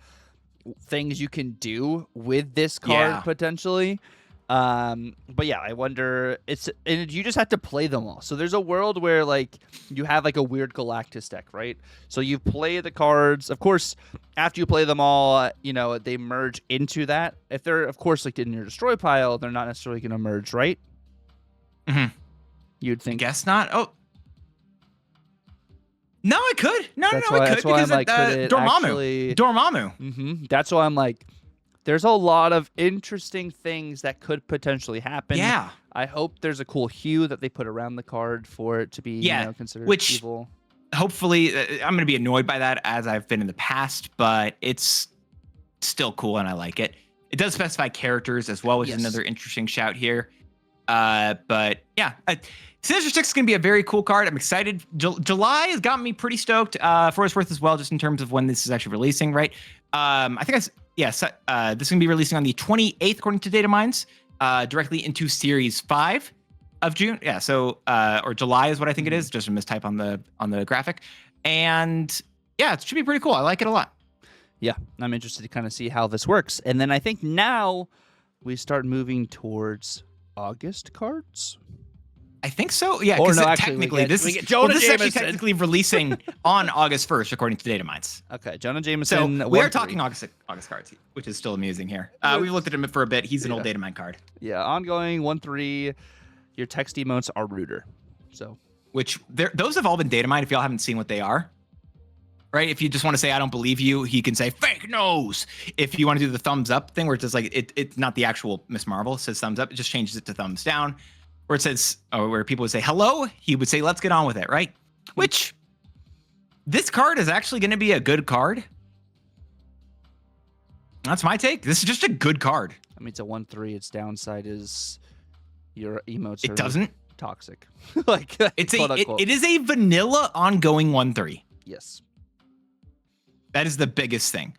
things you can do with this card potentially. But yeah, I wonder, and you just have to play them all. So there's a world where like you have like a weird Galactus deck, right? So you play the cards, of course, after you play them all, you know, they merge into that. If they're, of course, like in your destroy pile, they're not necessarily going to merge, right? You'd think. I guess not. Oh. No, it could. No, it could. That's why because I'm like, could it actually... Dormammu. That's why I'm like, there's a lot of interesting things that could potentially happen. Yeah. I hope there's a cool hue that they put around the card for it to be, you know, considered evil. Hopefully, I'm going to be annoyed by that as I've been in the past, but it's still cool and I like it. It does specify characters as well, which is another interesting shout here. But yeah, Sinister Six is going to be a very cool card. I'm excited. July has gotten me pretty stoked for what it's worth as well, just in terms of when this is actually releasing, right? I think this is going to be releasing on the 28th, according to Datamines, directly into Series 5 of June. Yeah, so or July is what I think it is. Just a mistype on the graphic. And yeah, it should be pretty cool. I like it a lot. Yeah, I'm interested to kind of see how this works. And then I think now we start moving towards August cards. I think so. Yeah, Or because no, actually, technically we get Jonah this is actually Jameson. technically releasing on August 1st, according to Datamines. Okay, Jonah Jameson. So we are talking August cards, which is still amusing here. We've looked at him for a bit. He's an old Datamine card. Yeah, ongoing 1/3. Your text emotes are ruder. So, which those have all been Datamine. If y'all haven't seen what they are, right? If you just want to say I don't believe you, he can say fake news. If you want to do the thumbs up thing, where it's just like it's not the actual Miss Marvel, it says thumbs up. It just changes it to thumbs down. Where it says, or where people would say hello, he would say let's get on with it, right? Which this card is actually going to be a good card. That's my take. This is just a good card. I mean, it's a 1/3. Its downside is your emotes. It doesn't toxic. Like it's it is a vanilla ongoing 1/3. Yes, that is the biggest thing.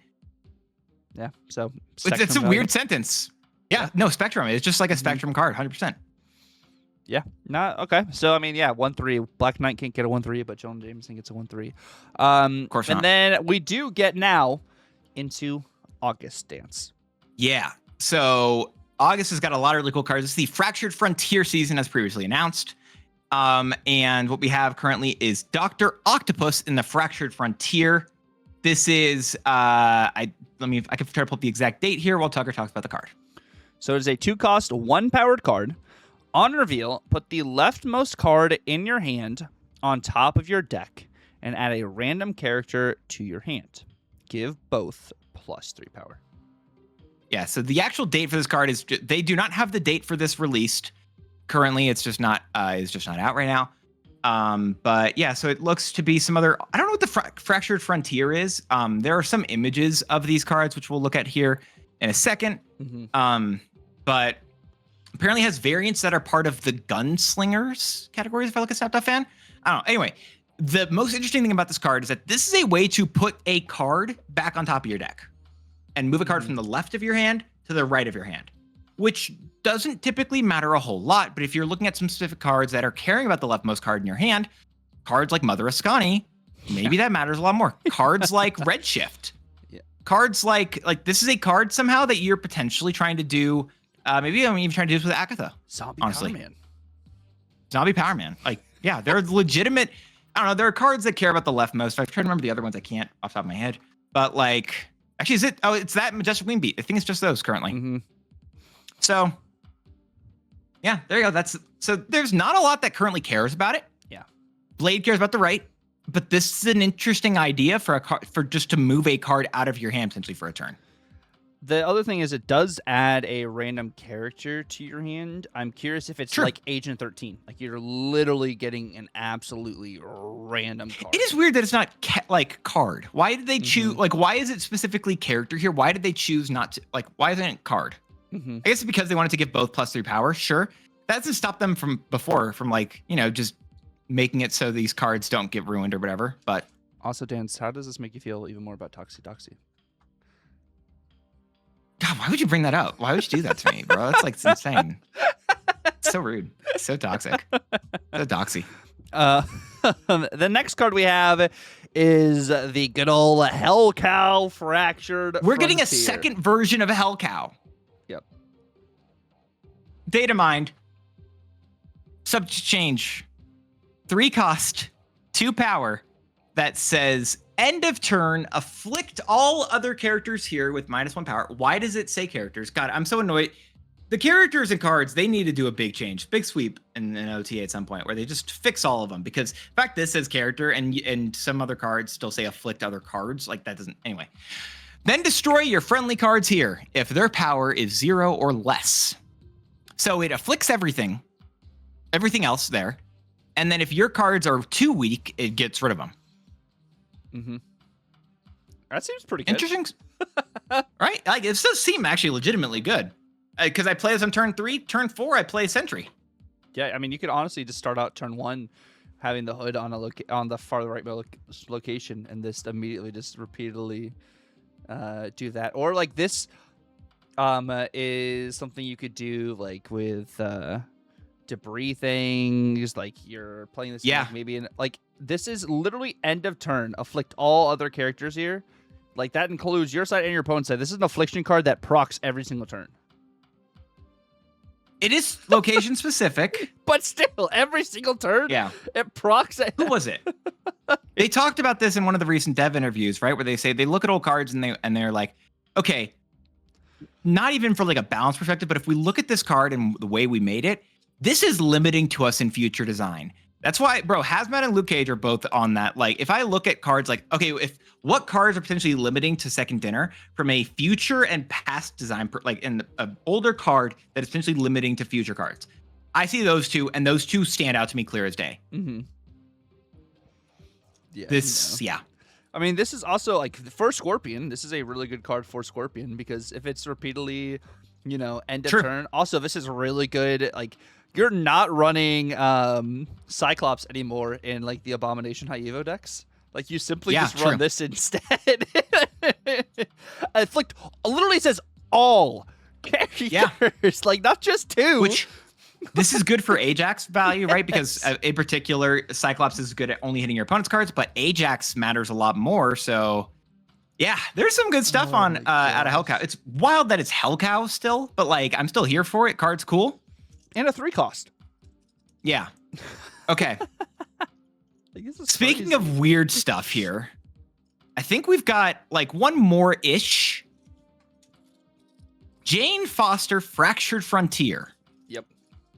Yeah. So it's a weird sentence. Yeah. No, Spectrum. It's just like a Spectrum card, 100%. Yeah, not okay. So I mean, yeah, 1/3. Black Knight can't get a 1/3, but Jonah Jameson gets a 1/3. Of course not. And then we do get now into August Dance. Yeah. So August has got a lot of really cool cards. It's the Fractured Frontier season, as previously announced. And what we have currently is Dr. Octopus in the Fractured Frontier. This is I can try to pull up the exact date here while Tucker talks about the card. So it is a 2-cost, 1-powered card. On reveal, put the leftmost card in your hand on top of your deck and add a random character to your hand. Give both +3 power. Yeah, so the actual date for this card is they do not have the date for this released. Currently, it's just not out right now. But yeah, so it looks to be some other. I don't know what the Fractured Frontier is. There are some images of these cards which we'll look at here in a second. But apparently has variants that are part of the Gunslingers categories. If I look at Snap.fan, I don't know. Anyway, the most interesting thing about this card is that this is a way to put a card back on top of your deck and move a card from the left of your hand to the right of your hand, which doesn't typically matter a whole lot. But if you're looking at some specific cards that are caring about the leftmost card in your hand, cards like Mother Ascani, maybe that matters a lot more. Cards like Redshift, cards like this is a card somehow that you're potentially trying to do. Maybe I'm even trying to do this with Agatha. Zombie honestly. Power Man. Zombie Power Man. Like, yeah, they're legitimate. I don't know. There are cards that care about the leftmost. I've tried to remember the other ones. I can't off the top of my head. But like, actually, is it? Oh, it's that Majestic Wingbeat. I think it's just those currently. So, yeah, there you go. So there's not a lot that currently cares about it. Yeah. Blade cares about the right, but this is an interesting idea for just to move a card out of your hand potentially for a turn. The other thing is it does add a random character to your hand. I'm curious if it's like Agent 13. Like you're literally getting an absolutely random card. It is weird that it's not like card. Why did they choose? Like, why is it specifically character here? Why did they choose not to? Like, why isn't it card? I guess it's because they wanted to give both +3 power. Sure. That doesn't stop them from like, just making it so these cards don't get ruined or whatever. But also, Dance, how does this make you feel even more about Toxie? God, why would you bring that up? Why would you do that to me, bro? That's like it's insane. It's so rude. It's so toxic. So doxy. The next card we have is the good old Hell Cow Fractured. We're getting a second version of a Hell Cow. Yep. Data mined. Subject to change. 3 cost, 2 power. That says end of turn, afflict all other characters here with -1 power. Why does it say characters? God, I'm so annoyed. The characters and cards, they need to do a big change, big sweep in an OTA at some point where they just fix all of them. Because in fact, this says character and some other cards still say afflict other cards. Like that doesn't, anyway. Then destroy your friendly cards here if their power is 0 or less. So it afflicts everything else there. And then if your cards are too weak, it gets rid of them. That seems pretty good. Interesting. Right? Like it does seem actually legitimately good. Because I play as on turn 3, turn 4, I play Sentry. Yeah, I mean, you could honestly just start out turn 1 having the hood on on the far right location and just immediately just repeatedly do that. Or like this is something you could do like with debris things, like you're playing this yeah maybe in like this is literally end of turn, afflict all other characters here. Like that includes your side and your opponent's side. This is an affliction card that procs every single turn. It is location specific. But still, every single turn, Yeah. it procs. Who was it? They talked about this in one of the recent dev interviews, right? Where they say they look at old cards and they're like, okay, not even for like a balance perspective, but if we look at this card and the way we made it, this is limiting to us in future design. That's why, bro, Hazmat and Luke Cage are both on that. Like, if I look at cards like, okay, what cards are potentially limiting to second dinner from a future and past design, like in an older card that is potentially limiting to future cards. I see those two, and those two stand out to me clear as day. Mm-hmm. Yeah. Yeah. I mean, this is also like for Scorpion. This is a really good card for Scorpion because if it's repeatedly, end of turn. Also, this is really good. Like, you're not running Cyclops anymore in like the Abomination High Evo decks. Like, you simply just run this instead. Afflict literally says all characters, like not just two. Which this is good for Ajax value, right? Because in particular, Cyclops is good at only hitting your opponent's cards, but Ajax matters a lot more. So, yeah, there's some good stuff on out of Hellcow. It's wild that it's Hellcow still, but like I'm still here for it. Card's cool. And a 3-cost. Yeah. Okay. Speaking crazy. of weird stuff here, I think we've got like one more-ish. Jane Foster, Fractured Frontier. Yep.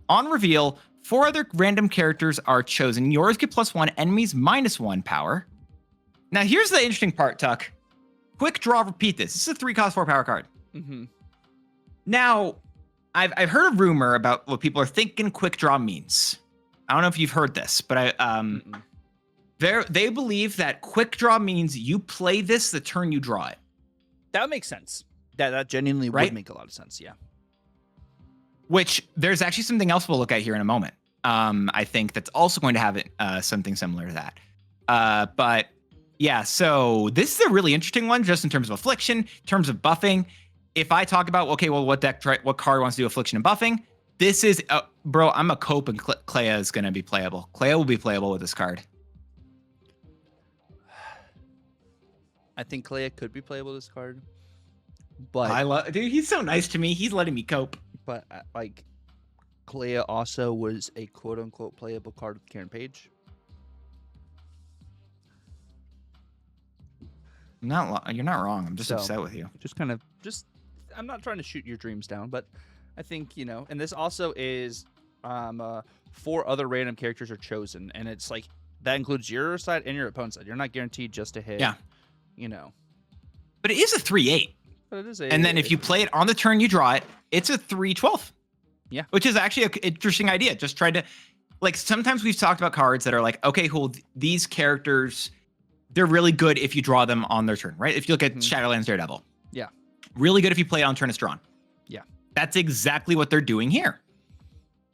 On reveal, 4 other random characters are chosen. Yours get +1, enemies -1 power. Now, here's the interesting part, Tuck. Quick draw, repeat this. This is a 3-cost 4-power card. Mm-hmm. Now, I've heard a rumor about what people are thinking quick draw means. I don't know if you've heard this, but they believe that quick draw means you play this the turn you draw it. That makes sense. That genuinely would make a lot of sense, yeah. Which there's actually something else we'll look at here in a moment. I think that's also going to have something similar to that. But yeah, so this is a really interesting one just in terms of affliction, in terms of buffing. If I talk about, okay, well, what card wants to do affliction and buffing? This is, bro, I'm a Cope and Clea is going to be playable. Clea will be playable with this card. I think Clea could be playable with this card. But dude, he's so nice to me. He's letting me cope. But like, Clea also was a quote-unquote playable card with Karen Page. You're not wrong. I'm just upset with you. I'm not trying to shoot your dreams down, but I think, and this also is 4 other random characters are chosen, and it's like that includes your side and your opponent's side. You're not guaranteed just to hit. Yeah. But it is a 3/8. But it is and then if you play it on the turn you draw it, it's a 3/12. Yeah. Which is actually an interesting idea. Just try to, like, sometimes we've talked about cards that are like, okay, cool, these characters, they're really good if you draw them on their turn, right? If you look at Shadowlands Daredevil. Yeah. Really good if you play it on turn it's drawn. Yeah. That's exactly what they're doing here.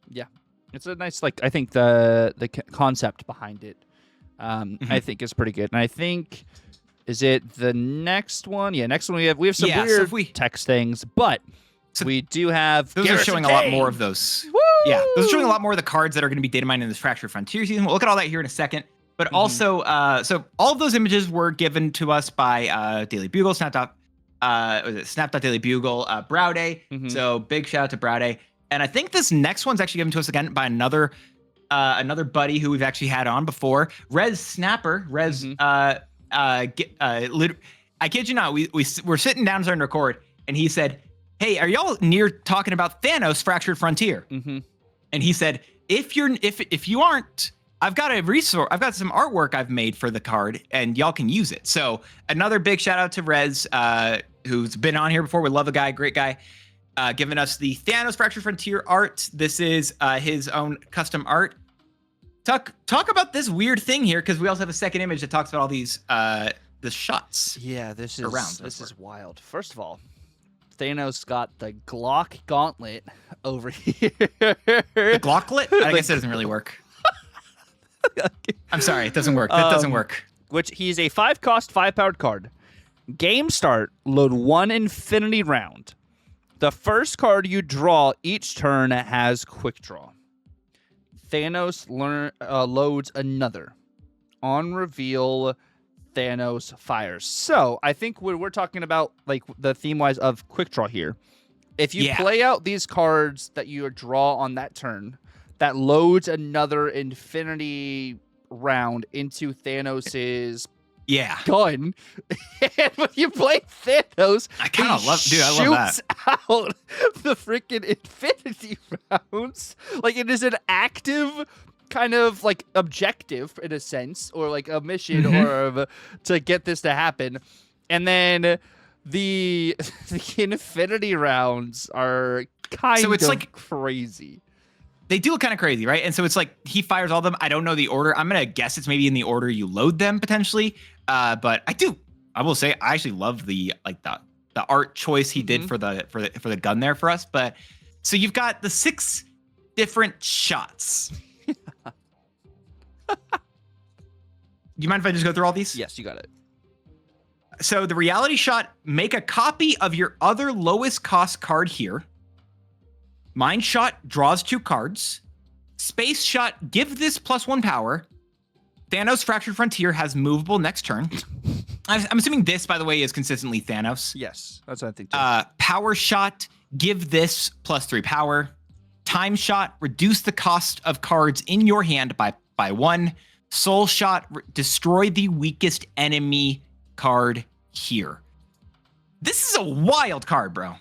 Yeah. It's a nice, like, I think the concept behind it, I think is pretty good. And I think, is it the next one? Yeah, next one we have some weird text things, but we do have those are showing a lot more of those. Woo! Yeah, those are showing a lot more of the cards that are going to be data mined in this Fractured Frontier season. We'll look at all that here in a second. But also, so all of those images were given to us by Daily Bugle, Snap.Daily Bugle, Browday. So big shout out to Browday. And I think this next one's actually given to us again by another buddy who we've actually had on before, Rez Snapper. I kid you not, we're sitting down starting to record, and he said, "Hey, are y'all near talking about THANOS Fractured Frontier?" And he said, if you aren't, I've got a resource. I've got some artwork I've made for the card, and y'all can use it. So another big shout out to Rez, who's been on here before. We love the guy, great guy, giving us the THANOS Fractured Frontier art. This is his own custom art. Talk about this weird thing here, because we also have a second image that talks about all these the shots. Yeah, this is wild. First of all, Thanos got the Glock gauntlet over here. The Glocklet? I guess it doesn't really work. I'm sorry, it doesn't work. That doesn't work. Which he's a 5-cost, 5-powered card. Game start, load 1 infinity round. The first card you draw each turn has quick draw. Thanos loads another. On reveal, Thanos fires. So I think when we're talking about like the theme wise of quick draw here, If you play out these cards that you draw on that turn, that loads another infinity round into Thanos's gun. And when you play Thanos, I kind of love, dude. I love that. Out the freaking infinity rounds. Like, it is an active kind of like objective in a sense, or like a mission, or to get this to happen. And then the infinity rounds are kind of like crazy. They do look kind of crazy, right? And so it's like he fires all of them. I don't know the order. I'm gonna guess it's maybe in the order you load them potentially. But I will say I actually love the art choice he did for the gun there for us. But so you've got the 6 different shots. Do you mind if I just go through all these? Yes, you got it. So the reality shot, make a copy of your other lowest cost card here. Mind shot draws 2 cards. Space shot, give this +1 power. Thanos Fractured Frontier has movable next turn. I'm assuming this, by the way, is consistently Thanos. Yes, that's what I think too. Power shot, give this +3 power. Time shot, reduce the cost of cards in your hand by 1. Soul shot, destroy the weakest enemy card here. This is a wild card, bro.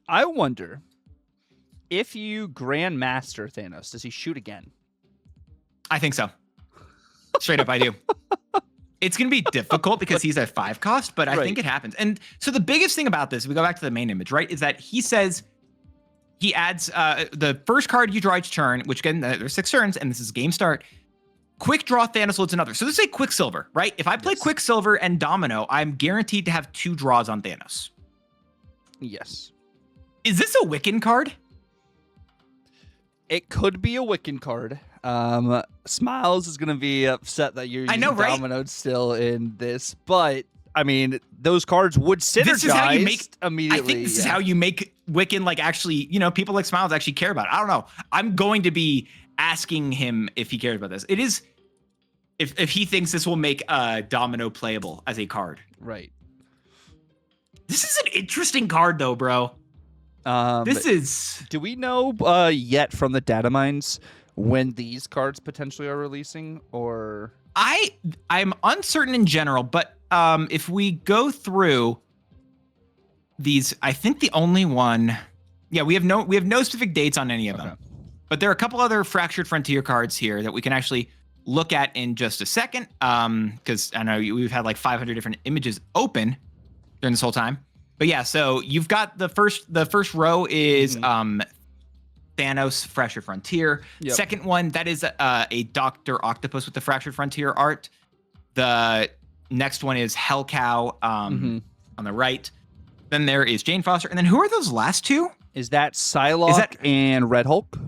I wonder if you Grandmaster Thanos, does he shoot again? I think so. Straight up, I do. It's going to be difficult because he's at 5 cost, but I think it happens. And so the biggest thing about this, we go back to the main image, right, is that he says he adds the first card you draw each turn, which again, there's 6 turns, and this is game start. Quick draw Thanos loads another. So this is a Quicksilver, right? If I play Quicksilver and Domino, I'm guaranteed to have 2 draws on Thanos. Yes. Is this a Wiccan card? It could be a Wiccan card. Smiles is going to be upset that you're using Dominoed still in this, but I mean, those cards would synergize this is how you make, immediately. I think this is how you make Wiccan, like, actually, people like Smiles actually care about it. I don't know. I'm going to be asking him if he cares about this. It is, if he thinks this will make Domino playable as a card. Right. This is an interesting card, though, bro. This is... Do we know yet from the Datamines when these cards potentially are releasing, or... I'm uncertain in general, but if we go through these, I think the only one... Yeah, we have no specific dates on any of them. But there are a couple other Fractured Frontier cards here that we can actually look at in just a second, because I know we've had like 500 different images open during this whole time. But yeah, so you've got the first row is Thanos Fractured Frontier. Yep. Second one, that is a Dr. Octopus with the Fractured Frontier art. The next one is Hell Cow on the right. Then there is Jane Foster. And then who are those last 2? Is that Psylocke and Red Hulk?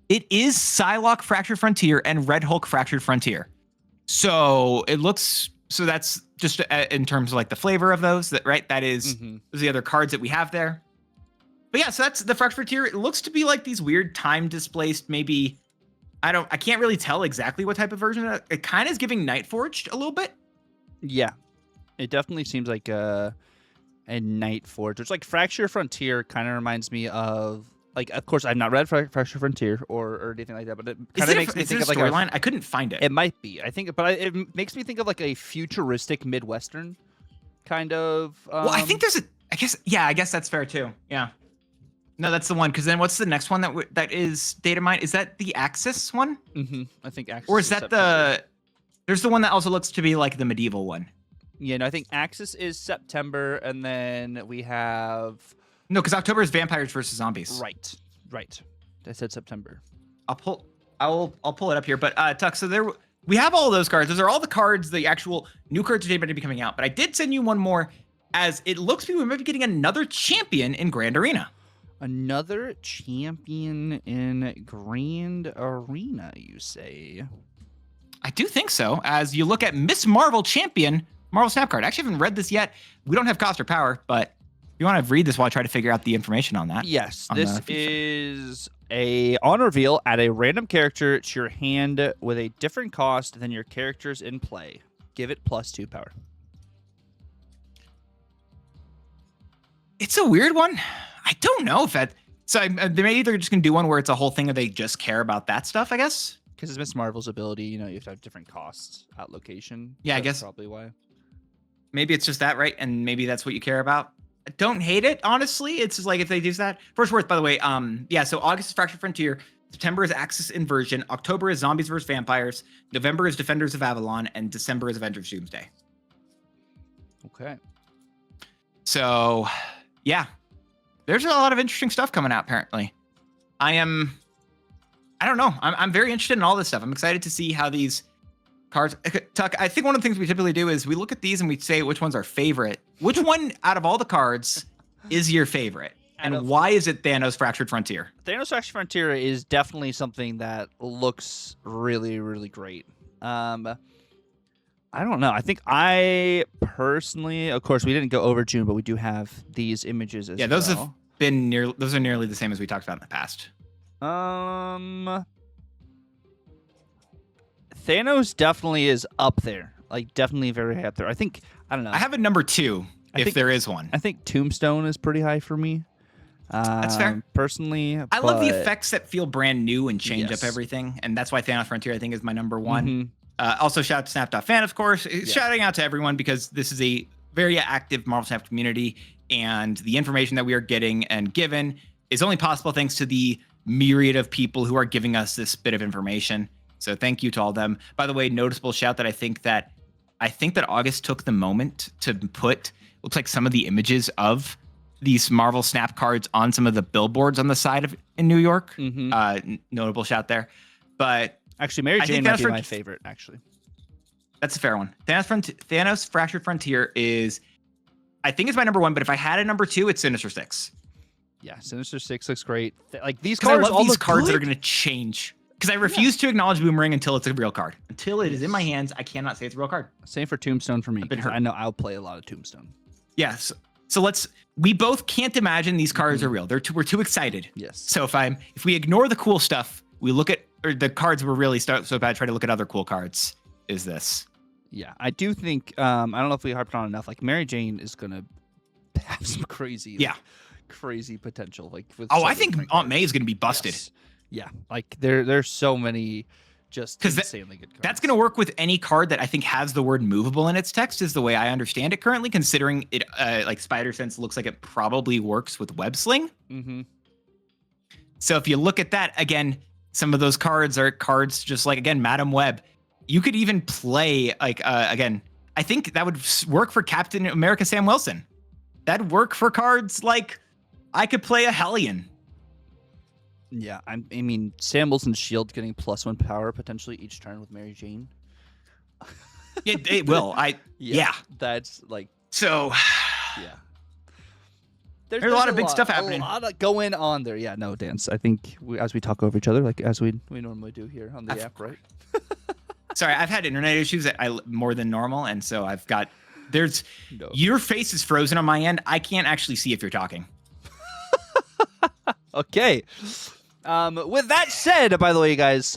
It is Psylocke Fractured Frontier and Red Hulk Fractured Frontier. So it looks... So that's just in terms of like the flavor of those, right? That is those are the other cards that we have there. But yeah, so that's the Fractured Frontier. It looks to be like these weird time displaced, maybe. I can't really tell exactly what type of version. It kind of is giving Night Forged a little bit. Yeah, it definitely seems like a Night Forged. It's like Fractured Frontier kind of reminds me of, like, of course, I've not read Fractured Frontier or anything like that, but it kind of makes me think of like a storyline. I couldn't find it. It might be, I think, but it makes me think of like a futuristic Midwestern kind of. Well, I think there's I guess that's fair too. Yeah. No, that's the one. Because then what's the next one that is Datamine? Is that the Axis one? I think Axis. Or is that there's the one that also looks to be like the medieval one. Yeah, no, I think Axis is September, and then we have... No, because October is Vampires versus Zombies. Right. I said September. I'll pull it up here. But Tuck, so we have all of those cards. Those are all the cards, the actual new cards that are going to be coming out. But I did send you one more, as it looks to me we might be getting another champion in Grand Arena. Another champion in Grand Arena, you say? I do think so. As you look at Miss Marvel Champion, Marvel Snap card. I actually haven't read this yet. We don't have cost or power, but if you want to read this while I try to figure out the information on that. Yes, this is on reveal, add a random character to your hand with a different cost than your characters in play. Give it +2 power. It's a weird one. I don't know if that. So they're either just gonna do one where it's a whole thing, or they just care about that stuff. I guess. Because it's Miss Marvel's ability, you have to have different costs at location. Yeah, I That's guess probably why. maybe it's just that, right? And maybe that's what you care about. I don't hate it, honestly. It's just like if they do that. First worth, by the way. Yeah. So August is Fractured Frontier. September is Axis Inversion. October is Zombies vs Vampires. November is Defenders of Avalon, and December is Avengers Doomsday. Okay. So, yeah, there's a lot of interesting stuff coming out. Apparently, I don't know. I'm very interested in all this stuff. I'm excited to see how these cards. Tuck, I think one of the things we typically do is we look at these and we say which one's our favorite. Which one out of all the cards is your favorite? And why is it Thanos Fractured Frontier? Thanos Fractured Frontier is definitely something that looks really, really great. I don't know. I think I personally, of course, we didn't go over June, but we do have these images as well. Yeah, those have been those are nearly the same as we talked about in the past. Thanos definitely is up there. Like, definitely very high up there. I don't know. I have a number 2, if there is one. I think Tombstone is pretty high for me. That's fair. Personally, I love the effects that feel brand new and change Yes. up everything, and that's why Thanos Frontier I think is my number 1. Mhm. Also, shout out to Snap.fan, of course. Shouting out to everyone because this is a very active Marvel Snap community, and the information that we are getting and given is only possible thanks to the myriad of people who are giving us this bit of information. So thank you to all of them. By the way, noticeable shout that I think that August took the moment to put looks like some of the images of these Marvel Snap cards on some of the billboards on the side of in New York. Notable shout there. But actually, Mary Jane might be my favorite. Actually, that's a fair one. Thanos Fractured Frontier is, I think, it's my number 1. But if I had a number 2, it's Sinister Six. Yeah, Sinister Six looks great. Like these Because cards, I love these cards that are going to change. Because I refuse to acknowledge Boomerang until it's a real card. Until it is in my hands, I cannot say it's a real card. Same for Tombstone for me. I've been hurt. I know I'll play a lot of Tombstone. Yes. So we both can't imagine these cards are real. We're too excited. Yes. So if we ignore the cool stuff, we look at, or the cards were really so bad, try to look at other cool cards. Is this? Yeah, I do think, I don't know if we harped on enough. Like Mary Jane is going to have some crazy, crazy potential. Like, with I think Aunt May is going to be busted. Yes. Yeah, like there's so many just insanely good cards. That's going to work with any card that I think has the word movable in its text, is the way I understand it currently, considering it like Spider Sense looks like it probably works with Web Sling. So if you look at that, again, some of those cards are cards just like, again, Madam Web. You could even play, like, again, I think that would work for Captain America Sam Wilson. That'd work for cards like, I could play a Hellion. Yeah, I mean, Sam Wilson's shield getting +1 power potentially each turn with Mary Jane. It will. Yeah. That's like, so. Yeah. There's a lot of big stuff happening. A lot going on there. Yeah, no, Dance. I think as we talk over each other, like as we normally do here on the app, right? Sorry, I've had internet issues more than normal, and so I've got your face is frozen on my end. I can't actually see if you're talking. Okay. With that said, by the way, you guys,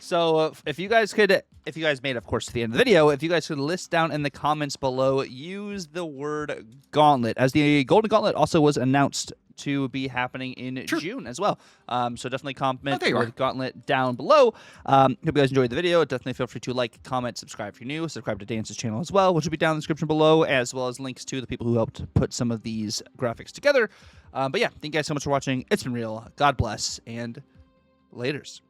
so if you guys made it, of course, to the end of the video, if you guys could list down in the comments below, use the word gauntlet, as the Golden Gauntlet also was announced to be happening in June as well. So definitely comment the word gauntlet down below. Hope you guys enjoyed the video. Definitely feel free to like, comment, subscribe if you're new, subscribe to Dance's channel as well, which will be down in the description below, as well as links to the people who helped put some of these graphics together. But yeah, thank you guys so much for watching. It's been real. God bless, and laters.